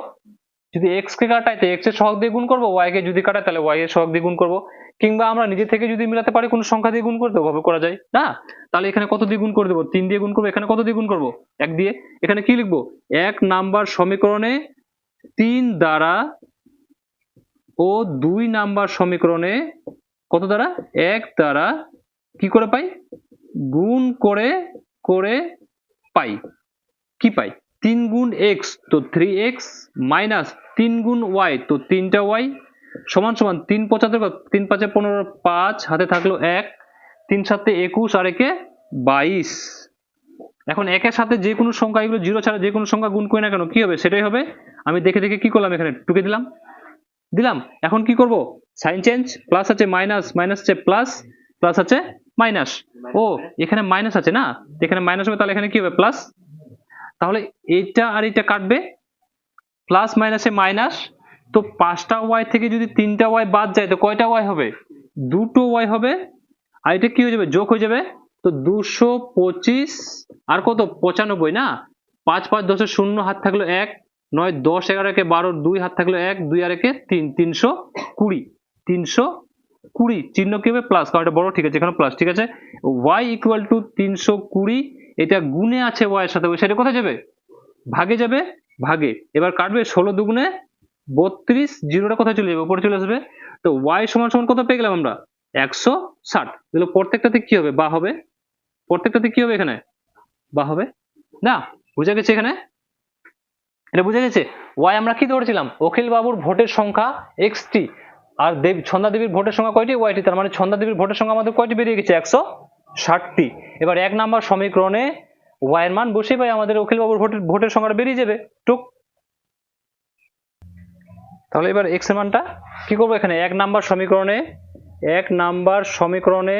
যদি x কে কাটাই তো x এর সহগ দিয়ে গুণ করবো, y কে যদি কাটাই তাহলে y এর সহগ দিয়ে গুণ করবো, কিংবা আমরা নিজে থেকে যদি মিলাতে পারি কোনো সংখ্যা দিয়ে গুণ করতে ওভাবে করা যায় না। তাহলে এখানে কত দিয়ে গুণ করে দেবো, 3 দিয়ে গুণ করবো, এখানে কত দিয়ে গুণ করবো 1 দিয়ে, এখানে কি লিখবো 1 নাম্বার সমীকরণে 3 দ্বারা ও 2 নাম্বার সমীকরণে কত দ্বারা 1 দ্বারা কি করে পাই, গুণ করে করে পাই, কি পাই 3 গুণ x তো 3x মাইনাস 3 গুণ y তো 3টা y সমান সমান 3 75, 3 5 15, 5 হাতে থাকলো 1, 3 7 21 আর একে 22। এখন একের সাথে যে কোনো সংখ্যা, এগুলো 0 ছাড়া যে কোনো সংখ্যা গুণ করি না কেন কি হবে সেটাই হবে। আমি দেখে দেখে কি করলাম, এখানে টুকে দিলাম, এখন কি করব সাইন চেঞ্জ, প্লাস আছে মাইনাস, মাইনাস আছে প্লাস, প্লাস আছে মাইনাস, ও এখানে মাইনাস আছে না, এখানে মাইনাস হবে, তাহলে এখানে কি হবে প্লাস, তাহলে এইটা আর এটা কাটবে, প্লাস মাইনাসে মাইনাস, তো 5টা ওয়াই থেকে যদি 3টা ওয়াই বাদ যায় তো কয়টা ওয়াই হবে, 2টো ওয়াই হবে, আর এটা কি হয়ে যাবে যোগ হয়ে যাবে, তো 225 আর কত 95 না, 5 5 10 0 হাত থাকলো 1, 9 10 11 একে 12, 2 হাত থাকলো 1, 2 আর একে 3, 320, 320 চিহ্ন কি হবে প্লাস, কারণ এটা বড় ঠিক আছে এখানে প্লাস, ঠিক আছে y ইকুয়াল টু 320, এটা গুণে আছে y এর সাথে, ওই সাইডে কোথায় যাবে ভাগে যাবে, ভাগে এবার কাটবে 16 দুগুণে 32, জিরোটা কোথায় চলে যাবে উপরে চলে আসবে, তো y সমান সমান কত পেয়ে গেলাম আমরা 160। তাহলে প্রত্যেকটাতে কি হবে বা হবে, প্রত্যেকটাতে কি হবে এখানে বা হবে না, বুঝা গেছে এখানে, এটা বুঝা গেছে। y আমরা কি ধরেছিলাম অখিল বাবুর ভোটের সংখ্যা xt, আর ছন্দা দেবীর ভোটের সংখ্যা কয়টি yটি, তার মানে ছন্দা দেবীর ভোটের সংখ্যা আমাদের কয়টি বেরিয়ে গেছে 160টি। এবার 1 নাম্বার সমীকরণে y এর মান বসে পাই আমাদের অখিল বাবুর ভোটের সংখ্যাটা বেরিয়ে যাবে টুক। তাহলে এবার x এর মানটা কি করবো, এখানে 1 নাম্বার সমীকরণে, 1 নাম্বার সমীকরণে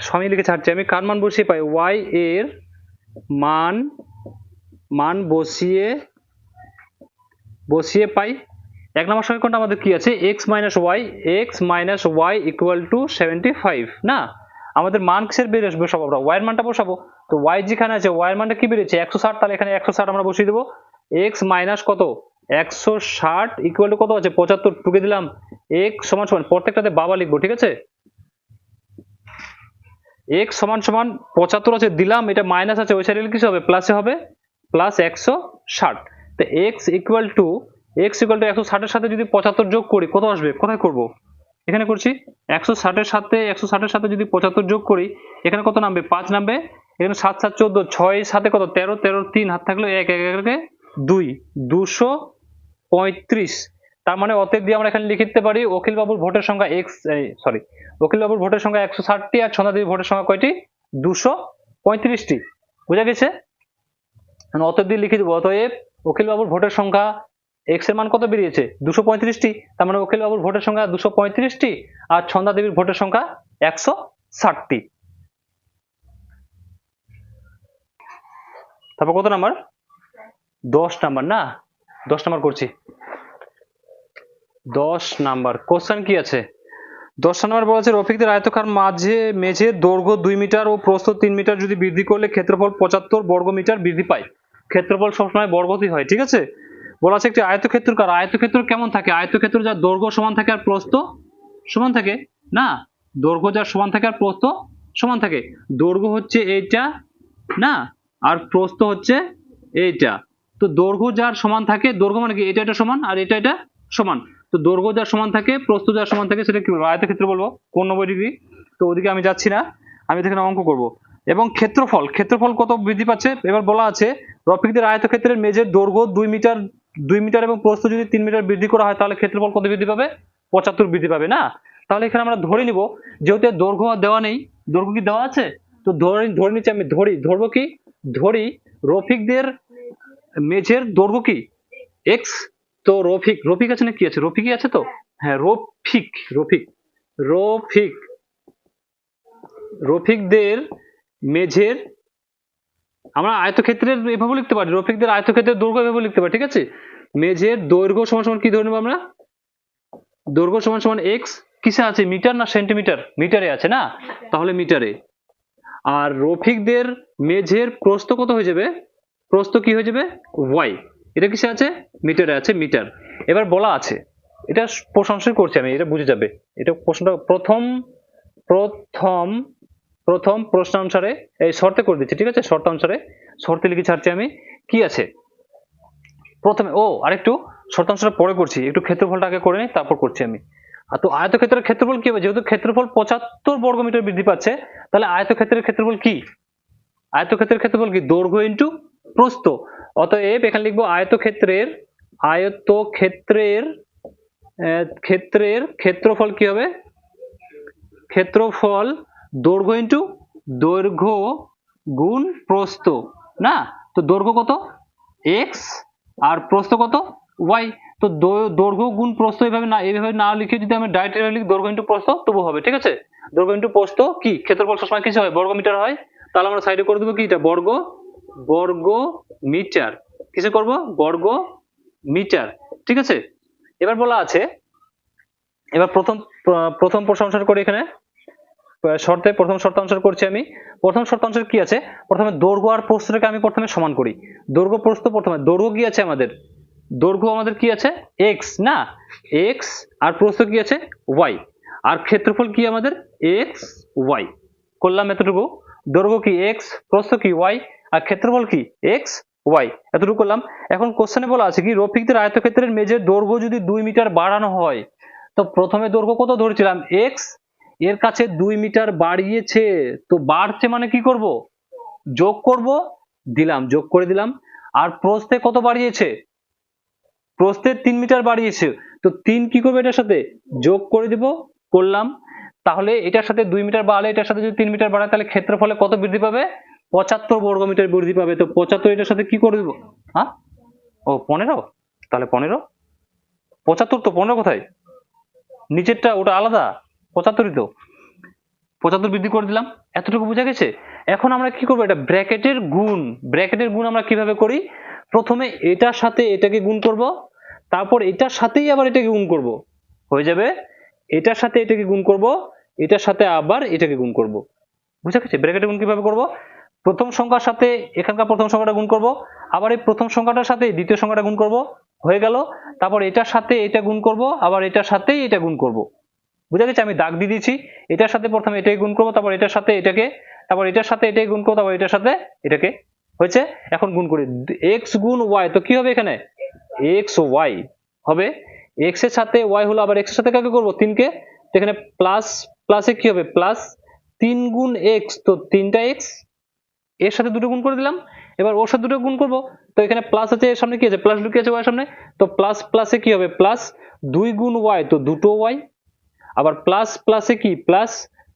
সমী লিখে ছাড়ছি আমি, কার মান বসিয়ে পাই y এর মান বসিয়ে পাই। 1 নম্বর সমীকরণটা আমাদের কি আছে x minus y equal to 75 না, আমাদের মান কিসের বের আসবে সব আমরা y এর মানটা বসাবো, তো y যেখানে আছে y এর মানটা কি বেরিয়েছে 160, তাহলে এখানে 160 আমরা বসিয়ে দেবো, x মাইনাস কত 160 ইকুয়াল টু কত আছে 75, টুকে দিলাম, x সমান সমান প্রত্যেকটাতে বাবা লিখবো ঠিক আছে, x সমান সমান 75 আছে দিলাম, এটা মাইনাস আছে ওই সাইডে কি হবে প্লাসে হবে, প্লাস 160, তো x ইকুয়াল টু 160 এর সাথে যদি 75 যোগ করি কত আসবে, কোথায় করব এখানে করছি, 160 এর সাথে যদি 75 যোগ করি এখানে কত নামবে 5 নামবে, এখানে 7 7 14, 6 সাথে কত 13, 13 3 হাত থাকলো 1 1 1 2, 235, তার মানে অতএব দিয়ে আমরা এখানে লিখে দিতে পারি অখিল বাবুর ভোটের সংখ্যা অখিল বাবুর ভোটের সংখ্যা 160টি, আর ছন্দা দেবীর ভোটের সংখ্যা কয়টি 235টি, বুঝা গেছে। অতএব দিয়ে লিখে দেবো, অতএব অখিল বাবুর ভোটের সংখ্যা x এর মান কত বেরিয়েছে 235টি, তার মানে অখিল বাবুর ভোটের সংখ্যা 235টি, আর ছন্দা দেবীর ভোটের সংখ্যা 160টি। তারপর কত নাম্বার 10 নাম্বার না, 10 নাম্বার করছি। 10 নাম্বার কোশ্চেন কি আছে? 10 নাম্বার বলা আছে রফিকদের আয়তকার মেঝের দৈর্ঘ্য 2 মিটার ও প্রস্থ 3 মিটার যদি বৃদ্ধি করলে ক্ষেত্রফল 75 বর্গ মিটার বৃদ্ধি পায়। ক্ষেত্রফল সবসময় বর্গতেই হয়, ঠিক আছে। বলা আছে একটি আয়তক্ষেত্রাকার, আয়তক্ষেত্র কেমন থাকে? আয়তক্ষেত্র যার দৈর্ঘ্য সমান থাকে আর প্রস্থ সমান থাকে না, দৈর্ঘ্য যার সমান থাকে আর প্রস্থ সমান থাকে। দৈর্ঘ্য হচ্ছে এইটা না, আর প্রস্থ হচ্ছে এইটা। তো দৈর্ঘ্য যার সমান থাকে, দৈর্ঘ্য মানে কি এটা এটা সমান আর এটা এটা সমান, তো দৈর্ঘ্য যার সমান থাকে প্রস্থ যার সমান থাকে সেটা কি বলবো? আয়তক্ষেত্র বলবো। কোণ 90 ডিগ্রি। তো ওদিকে আমি যাচ্ছি না, আমি এখানে অঙ্ক করব। এবং ক্ষেত্রফল, ক্ষেত্রফল কত বৃদ্ধি পাচ্ছে? এবার বলা আছে রফিকদের আয়তক্ষেত্রের মেঝের দৈর্ঘ্য 2 মিটার এবং প্রস্থ যদি 3 মিটার বৃদ্ধি করা হয় তাহলে ক্ষেত্রফল কত বৃদ্ধি পাবে? 75 বৃদ্ধি পাবে না। তাহলে এখানে আমরা ধরে নিব যেহেতু দৈর্ঘ্য দেওয়া নেই, দৈর্ঘ্য কি দেওয়া আছে? তো ধরে নিচ্ছি আমি, ধরবো কি, ধরি রফিকদের মেঝের দৈর্ঘ্য কি এক্স। তো রফিক আছে না, কি আছে? রফিকই আছে তো, হ্যাঁ রফিকদের মেঝের, আমরা আয়তক্ষেত্রের এভাবে লিখতে পারি, রফিকদের আয়তক্ষেত্রের দৈর্ঘ্য এভাবে লিখতে পারি, ঠিক আছে। মেঝের দৈর্ঘ্য সমান সমান কি ধরে নেবো আমরা? দৈর্ঘ্য সমান সমান এক্স, কিসে আছে? মিটার না সেন্টিমিটার? মিটারে আছে না, তাহলে মিটারে। আর রফিকদের মেঝের প্রস্থ কত হয়ে যাবে? প্রস্থ কি হয়ে যাবে? ওয়াই। এটা কিসে আছে? মিটারে আছে, মিটার। এবার বলা আছে, এটা প্রশংসা করছি আমি, এটা বুঝে যাবে। এটা প্রশ্নটা প্রথম প্রশ্নানুসারে এই শর্তে করে দিচ্ছি, ঠিক আছে। শর্তানুসারে, শর্তে লিখে ছাড়ছি আমি। কি আছে প্রথমে? আরেকটু শর্তানুসারে পরে করছি, একটু ক্ষেত্রফলটা আগে করে নিই, তারপর করছি আমি। তো আয়তক্ষেত্রের ক্ষেত্রফল কি হবে? যেহেতু ক্ষেত্রফল 75 বর্গমিটার বৃদ্ধি পাচ্ছে, তাহলে আয়তক্ষেত্রের ক্ষেত্রফল কি? আয়তক্ষেত্রের ক্ষেত্রফল কি? দৈর্ঘ্য ইনটু প্রস্থ। অতএব এখানে লিখবো ক্ষেত্রের ক্ষেত্রফল কি হবে? ক্ষেত্রফল দৈর্ঘ্য ইনটু দৈর্ঘ্য গুণ প্রস্থ না। তো দৈর্ঘ্য কত? এক্স আর প্রস্থ কত? ওয়াই। তো দৈর্ঘ্য গুণ প্রস্থ এইভাবে না লিখে যদি আমি ডাইরেক্ট লিখি দৈর্ঘ্য ইনটু প্রস্থ তবু হবে, ঠিক আছে। দৈর্ঘ্য ইনটু প্রস্থ কি? ক্ষেত্রফল সবসময় কিছু হয় বর্গ মিটার হয়, তাহলে আমরা সাইডে করে দেবো কি, এটা বর্গ মিটার। কিসে করব? বর্গ মিটার, ঠিক আছে। এবার বলা আছে, এবার প্রথম প্রশ্ন করে এখানে প্রথম শর্তানুসার করছি আমি। প্রথম শর্তানুসার কি আছে? প্রথমে দৈর্ঘ্য আর প্রস্থটাকে আমি প্রথমে সমান করি। দৈর্ঘ্য প্রস্থ, প্রথমে দৈর্ঘ্য কি আছে আমাদের? দৈর্ঘ্য আমাদের কি আছে? এক্স না, এক্স আর প্রস্থ কি আছে? ওয়াই। আর ক্ষেত্রফল কি আমাদের? X y. করলাম এতটুকু। দৈর্ঘ্য কি? এক্স, প্রস্থ কি? ওয়াই, আর ক্ষেত্রফল কি? X y. এতটুকু করলাম। এখন কোশ্চেনে বলা আছে কি রফিকদের আয়তক্ষেত্রের মেঝের দৈর্ঘ্য যদি 2 মিটার বাড়ানো হয়, তো প্রথমে দৈর্ঘ্য কত ধরেছিলাম? এক্স, এর কাছে 2 মিটার বাড়িয়েছে, তো বাড়ছে মানে কি করব? যোগ করব, দিলাম, যোগ করে দিলাম। আর প্রস্থে কত বাড়িয়েছে? প্রস্থে 3 মিটার বাড়িয়েছে, তো 3 কি করবে? এটার সাথে যোগ করে দিব, করলাম। তাহলে এটার সাথে 2 মিটার বাড়ালে এটার সাথে যদি 3 মিটার বাড়ায় তাহলে ক্ষেত্রফলে কত বৃদ্ধি পাবে? 75 বর্গ মিটার বৃদ্ধি পাবে। তো 75 এটার সাথে কি করে দিব? হ্যাঁ, 15, তাহলে 15। 75 তো 15 কোথায়? নিচেরটা ওটা আলাদা, 75ই তো। 75 বৃদ্ধি করে দিলাম। এতটুকু বোঝা গেছে। এখন আমরা কি করবো? এটা ব্র্যাকেটের গুণ আমরা কিভাবে করি? প্রথমে এটার সাথে এটাকে গুণ করব, তারপর এটার সাথেই আবার এটাকে গুণ করব, হয়ে যাবে এটার সাথে এটাকে গুণ করব, এটার সাথে আবার এটাকে গুণ করব। বুঝা গেছে? ব্র্যাকেটের গুণ কিভাবে করব? প্রথম সংখ্যার সাথে এখানকার প্রথম সংখ্যাটা গুণ করব, আবার এই প্রথম সংখ্যাটার সাথে দ্বিতীয় সংখ্যাটা গুণ করব, হয়ে গেল। তারপর এটার সাথে এটা গুণ করব, আবার এটার সাথেই এটা গুণ করব। বুঝা গেছে? আমি দাগ দিয়ে দিয়েছি। এটার সাথে প্রথমে এটাকে গুণ করবো, তারপর এটার সাথে এটাকে, তারপর এটার সাথে এটাকে গুণ করবো, তারপর এটার সাথে এটাকে। হয়েছে? এখন গুণ করি, এক্স গুণ ওয়াই, তো কি হবে এখানে? এক্স ওয়াই হবে। এক্স এর সাথে ওয়াই হলো, আবার এক্স এর সাথে কাকে করবো? 3 কে। এখানে প্লাস, প্লাসে কি হবে? প্লাস 3 গুণ এক্স, তো 3টা এক্স। এর সাথে দুটো গুণ করে দিলাম, এবার ওর সাথে দুটো গুণ করবো, তো এখানে প্লাস আছে, এর সামনে কি আছে? প্লাস ঢুকে আছে ওয়াই সামনে, তো প্লাস প্লাসে কি হবে? প্লাস 2 গুণ ওয়াই, তো দুটো ওয়াই। আবার প্লাস প্লাসে কি? প্লাস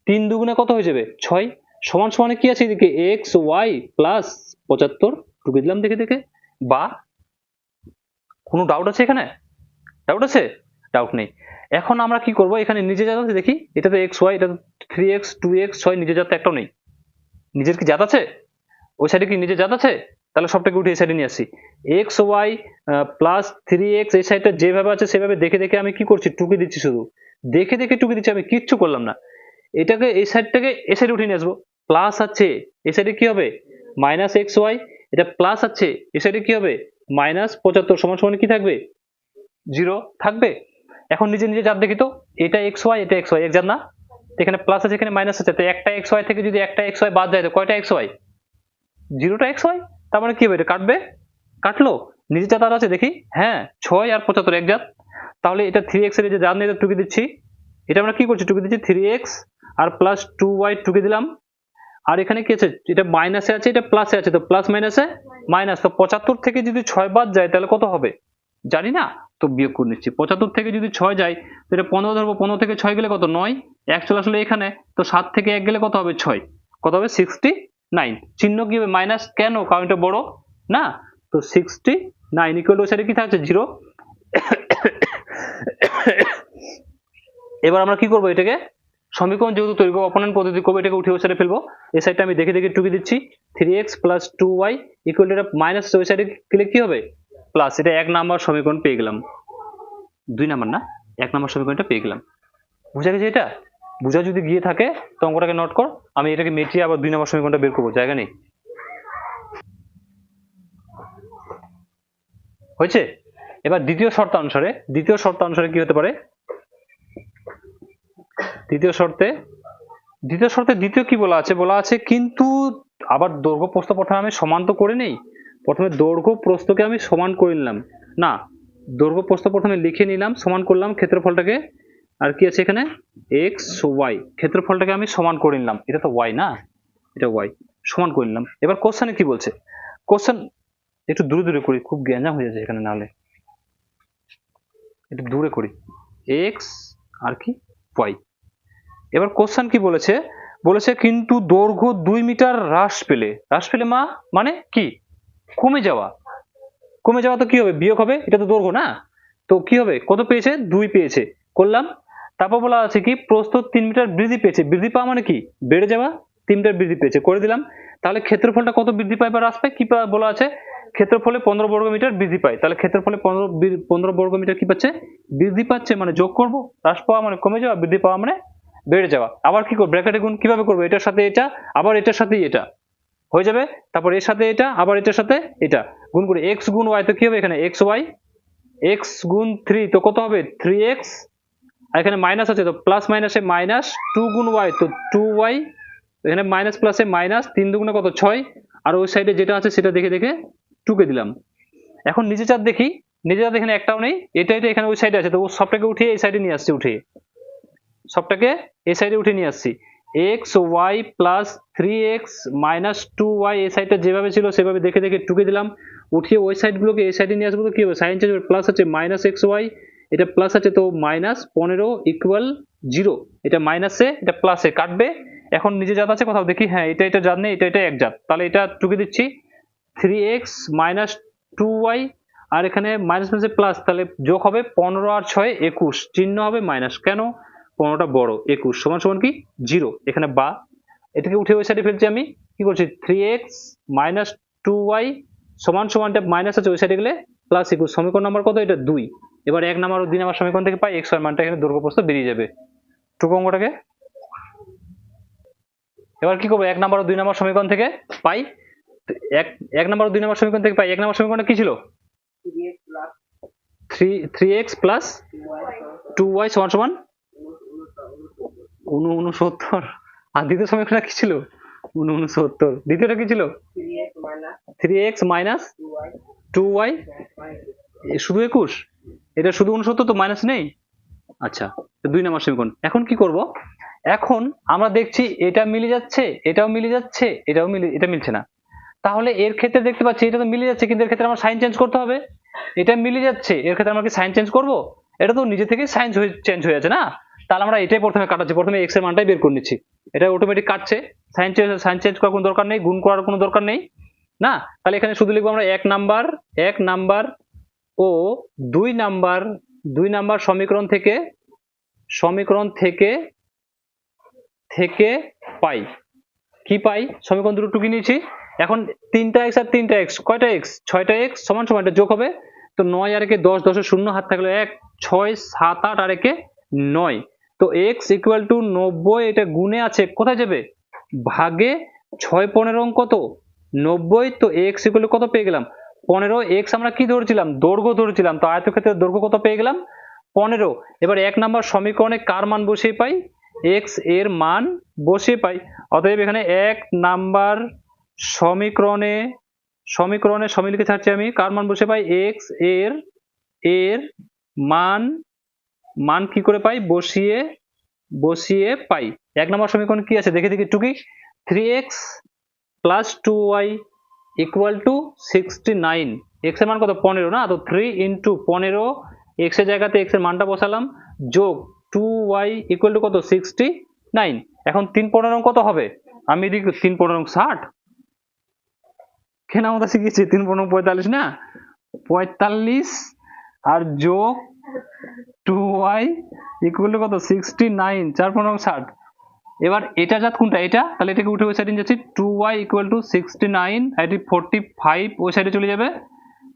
3 দুগুণে কত হয়ে যাবে? 6। সমান সমানে কি আছে এদিকে? এক্স ওয়াই প্লাস 75 ঢুকে দিলাম দেখে দেখে। বা কোনো ডাউট আছে এখানে? ডাউট আছে? ডাউট নেই। এখন আমরা কি করব? এখানে নিচে জাত আছে দেখি, এটা তো এক্স ওয়াই, এটা 3x 2x 6, নিচে জাত একটাও নেই। নিজের কি জাত আছে? ওই সাইডে কি নিজে জাত আছে? তাহলে সবটাকে উঠে এই সাইডে নিয়ে আসি। এক্স ওয়াই প্লাস 3x এই সাইডটা যেভাবে আছে সেভাবে দেখে দেখে আমি কি করছি, টুকে দিচ্ছি, শুধু দেখে দেখে টুকে দিচ্ছি, আমি কিচ্ছু করলাম না। এটাকে এই সাইডটাকে এই সাইডে উঠিয়ে নিয়ে আসবো। প্লাস আছে এই সাইডে কি হবে, মাইনাস এক্স ওয়াই, এটা প্লাস আছে এই সাইডে কি হবে, মাইনাস 75 সমান সমান কি থাকবে, 0 থাকবে। এখন নিজে নিজে জাত দেখি তো, এটা এক্স ওয়াই, এটা এক্স ওয়াই, এক জাত না? এখানে প্লাস আছে, এখানে মাইনাস আছে, তো একটা এক্স ওয়াই থেকে যদি একটা এক্স ওয়াই বাদ যায় তো কয়টা এক্স ওয়াই, 0টা এক্স ওয়াই। তার মানে কি হবে, এটা কাটবে, কাটলো। নিজে জাত আর আছে দেখি, হ্যাঁ 6 আর 75 এক জাত। তাহলে এটা 3x এর যে জাত নিয়ে টুকে দিচ্ছি, এটা আমরা কি করছি, টুকে দিচ্ছি 3x আর প্লাস 2y টুকে দিলাম। আর এখানে কি আছে, এটা মাইনাসে আছে, এটা প্লাসে আছে, তো প্লাস মাইনাসে মাইনাস, তো 75 থেকে যদি 6 বাদ যায় তাহলে কত হবে জানি না, তো বিয়োগ করে নিচ্ছি। 75 থেকে যদি 6 যায় তো এটা 15 ধরবো, 15 থেকে 6 গেলে কত, 9, 1 চলে আসলে এখানে, তো 7 থেকে 1 গেলে কত হবে, 6, কত হবে 69। চিহ্ন কি হবে, মাইনাস, কেন, কারণ এটা বড় না, তো 69 ইকুয়াল টু সাইডে কি থাকছে, 0। এবার আমরা কি করবো, এটাকে সমীকরণ যেহেতু তৈরি করবো, অপনয়ন পদ্ধতি করবো, এটাকে উঠে ওই সাইডে ফেলবো। এই সাইডটা আমি দেখে দেখে টুকে দিচ্ছি, 3x plus 2y equal to, এটা মাইনাস ওই সাইডে গেলে কি হবে, প্লাস। এটা 1 নাম্বার সমীকরণ পেয়ে গেলাম, 2 নাম্বার না, 1 নাম্বার সমীকরণটা পেয়ে গেলাম। বুঝা গেছে? এটা বুঝা যদি গিয়ে থাকে তো অঙ্কটাকে নোট কর, আমি এটাকে মেটিয়ে আবার 2 নাম্বার সমীকরণটা বের করবো, জায়গা নেই। হয়েছে? এবার দ্বিতীয় শর্ত অনুসারে কি হতে পারে, দ্বিতীয় শর্তে দ্বিতীয় কি বলা আছে কিন্তু আবার দৈর্ঘ্য প্রস্থ প্রথমে আমি সমান তো করে নেই, প্রথমে দৈর্ঘ্য প্রস্থকে আমি সমান করে নিলাম, না দৈর্ঘ্য প্রস্থ প্রথমে লিখে নিলাম, সমান করলাম ক্ষেত্রফলটাকে, আর কি আছে এখানে এক্স ওয়াই, ক্ষেত্রফলটাকে আমি সমান করে নিলাম, এটা তো ওয়াই না, এটা ওয়াই, সমান করে নিলাম। এবার কোশ্চেনে কি বলছে, কোশ্চেন একটু দূরে দূরে করি, খুব গ্যাঞ্জাম হয়ে যাচ্ছে এখানে, নাহলে একটু দূরে করি, এক্স আর কি ওয়াই। এবার কোশ্চেন কি বলেছে, বলেছে কিন্তু দৈর্ঘ্য 2 মিটার হ্রাস পেলে মানে কি, কমে যাওয়া তো কি হবে, বিয়োগ হবে, এটা তো দৈর্ঘ্য না, তো কি হবে, কত পেয়েছে, 2 পেয়েছে, করলাম। তারপর বলা আছে কি প্রস্থ 3 মিটার বৃদ্ধি পেয়েছে, বৃদ্ধি পাওয়া মানে কি, বেড়ে যাওয়া, 3 মিটার বৃদ্ধি পেয়েছে, করে দিলাম। তাহলে ক্ষেত্রফলটা কত বৃদ্ধি পায় বা হ্রাস পায়, কি বলা আছে, ক্ষেত্রফলে 15 বর্গ মিটার বৃদ্ধি পায়, তাহলে ক্ষেত্রফলে 15 বর্গ মিটার কি পাচ্ছে, বৃদ্ধি পাচ্ছে, মানে যোগ করব, হ্রাস পাওয়া মানে কমে যাওয়া, বৃদ্ধি পাওয়া মানে বেড়ে যাওয়া। আবার কি করব, ব্র্যাকেটে গুণ কিভাবে করব, এটার সাথে এটা, আবার এটার সাথে এটা হয়ে যাবে, তারপর এর সাথে এটা, আবার এটার সাথে এটা গুণ করে, x গুণ y তো কি হবে এখানে x y, x গুণ 3 তো কত হবে 3x, আর এখানে মাইনাস আছে তো প্লাস মাইনাসে মাইনাস, 2 গুণ y তো 2y, এখানে মাইনাস প্লাসে মাইনাস, 3 দুগুণে কত 6, আর ওই সাইডে যেটা আছে সেটা দেখে দেখে টুকে দিলাম। এখন নিচে চাঁদ দেখি, নিচে চাঁদ এখানে একটাও নেই, এটা এখানে ওই সাইডে আছে, তো সবটাকে উঠিয়ে এই সাইডে নিয়ে আসছি, উঠিয়ে সবটাকে এই সাইডে উঠে নিয়ে আসছি, x y plus 3x minus 2y এই সাইডটা যেভাবে ছিল সেভাবে দেখে দেখে টুকে দিলাম, উঠিয়ে ওই সাইডগুলোকে এই সাইডে নিয়ে আসবো, তো কি হবে সাইন চেঞ্জ হবে, প্লাস আছে মাইনাস এক্স ওয়াই, এটা প্লাস আছে তো মাইনাস 15 ইকুয়াল 0, এটা মাইনাসে এটা প্লাসে কাটবে। এখন নিজে জাত আছে কোথাও দেখি, হ্যাঁ এটা জাত নেই, এটা এক জাত, তাহলে এটা টুকে দিচ্ছি 3x মাইনাস 2y, আর এখানে মাইনাস মাইনাসে প্লাস, তাহলে যোগ হবে 15 আর 6 21, চিহ্ন হবে মাইনাস, কেন 15টা বড়, 21 সমান সমান কি 0, এখানে বা, এটাকে উঠে ওই সাইডে ফেলছি, আমি কি করছি 3x মাইনাস 2y সমান সমানটা মাইনাস আছে ওই সাইডে গেলে প্লাস 21, সমীকরণ নাম্বার কত, এটা 2। এবার 1 নাম্বার ও 2 নাম্বার সমীকরণ থেকে পাই x এর মানটা এখানে দৈর্ঘ্য প্রস্থ বেরিয়ে যাবে, টুকু অঙ্কটাকে। এবার কি করবো, 1 নাম্বার ও 2 নাম্বার সমীকরণ থেকে পাই, 1 নাম্বার ও 2 নাম্বার সমীকরণ থেকে পাই, 1 নাম্বার সমীকরণটা কি ছিল 3x প্লাস 2y সমান সমান 69, আর দ্বিতীয় সমীকরণটা কি ছিল 69, দ্বিতীয়টা কি ছিল 3x মাইনাস 2y, শুধু 21, এটা শুধু 69 তো মাইনাস নেই, আচ্ছা 2 নাম্বার সমীকরণ। এখন কি করব, এখন আমরা দেখছি এটা মিলে যাচ্ছে, এটাও মিলে যাচ্ছে, এটা মিলছে না, তাহলে এর ক্ষেত্রে দেখতে পাচ্ছি এটা তো মিলে যাচ্ছে, কিন্তু এর ক্ষেত্রে আমার সাইন চেঞ্জ করতে হবে, এটা মিলে যাচ্ছে এর ক্ষেত্রে আমরা কি সাইন চেঞ্জ করব, এটা তো নিজে থেকে সাইন চেঞ্জ হয়ে যাচ্ছে না, তাহলে আমরা এটাই প্রথমে কাটাচ্ছি, প্রথমে x এর মানটাই বের করে নিচ্ছি, এটা অটোমেটিক কাটছে, সাইন চেঞ্জ করার কোনো দরকার নেই, গুণ করার কোনো দরকার নেই না, তাহলে এখানে শুধু লিখবো আমরা 1 নাম্বার ও 2 নাম্বার সমীকরণ থেকে পাই, কি পাই, সমীকরণ দুটো টুকি নিয়েছি, এখন 3টা x আর 3টা x, কয়টা x? 6টা x সমান সমান এটা যোগ হবে। তো 9 আর 1 10, 10 এর 0 হাত থাকলে 1, 6, 7, 8 আর 1 9। তো x ইকুয়াল টু 90, এটা গুণে আছে, কোথায় যাবে? ভাগে 6 15 কত? 90। তো x ইকুয়াল টু কত পেয়ে গেলাম? 15। x আমরা কি ধরেছিলাম? দৈর্ঘ্য ধরেছিলাম। তো আয়তক্ষেত্রের দৈর্ঘ্য কত পেয়ে গেলাম? 15। এবার 1 নাম্বার সমীকরণে কার মান বসিয়ে পাই? x এর মান বসিয়ে পাই। অতএব এখানে 1 নাম্বার সমীকরণে লিখে ছাড়ছি আমি, কার মান বসিয়ে পাই? x এর মান কি করে পাই? বসিয়ে পাই। 1 নম্বর সমীকরণ কি আছে দেখে একটু কি? 3x plus 2y equal to 69। x এর মান কত? 15 না? তো 3 ইন্টু 15, x এর জায়গাতে x এর মানটা বসালাম, যোগ 2y ইকুয়াল টু কত? 69। এখন 3 15 কত হবে? আমি এদিকে 3 15 60, কেন আমরা শিখেছি 3 15 45 না? 45 আর যোগ 2y ইকুয়াল টু কত? 69, 4 15 60। এবার এটা জাত কোনটা? এটা, তাহলে এটাকে উঠে ওই সাইডে নিয়ে যাচ্ছি। 2y ইকুয়াল টু 69, এটি 45 ওই সাইডে চলে যাবে।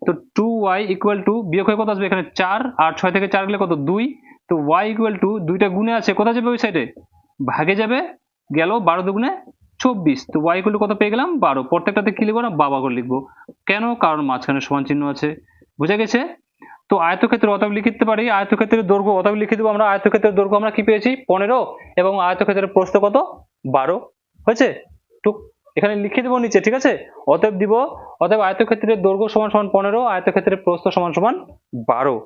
তো 2y ইকুয়াল টু বিয়োগ হয়ে কত আসবে? এখানে 4, আর 6 থেকে 4 গেলে কত? 2। তো y ইকুয়াল টু, দুইটা গুণে আছে, কোথায় যাবে? ওই সাইডে ভাগে যাবে, গেল 12 দুগুণে 24। তো y ইকুয়াল টু কত পেয়ে গেলাম? 12। প্রত্যেকটাতে কি লিখবো না? বাবা করে লিখবো। কেন? কারণ মাঝখানে সমান চিহ্ন আছে। বুঝা গেছে? তো আয়তক্ষেত্রের অতএব লিখতে পারি, আয়তক্ষেত্রের দৈর্ঘ্য অতএব লিখে দেবো আমরা। আয়তক্ষেত্রের দৈর্ঘ্য আমরা কি পেয়েছি? 15, এবং আয়তক্ষেত্রের প্রস্থ কত? 12 হয়েছে। টুক এখানে লিখে দেবো নিচে, ঠিক আছে? অতএব দিব, অতএব আয়তক্ষেত্রের দৈর্ঘ্য সমান সমান 15, আয়তক্ষেত্রের প্রস্থ সমান সমান 12।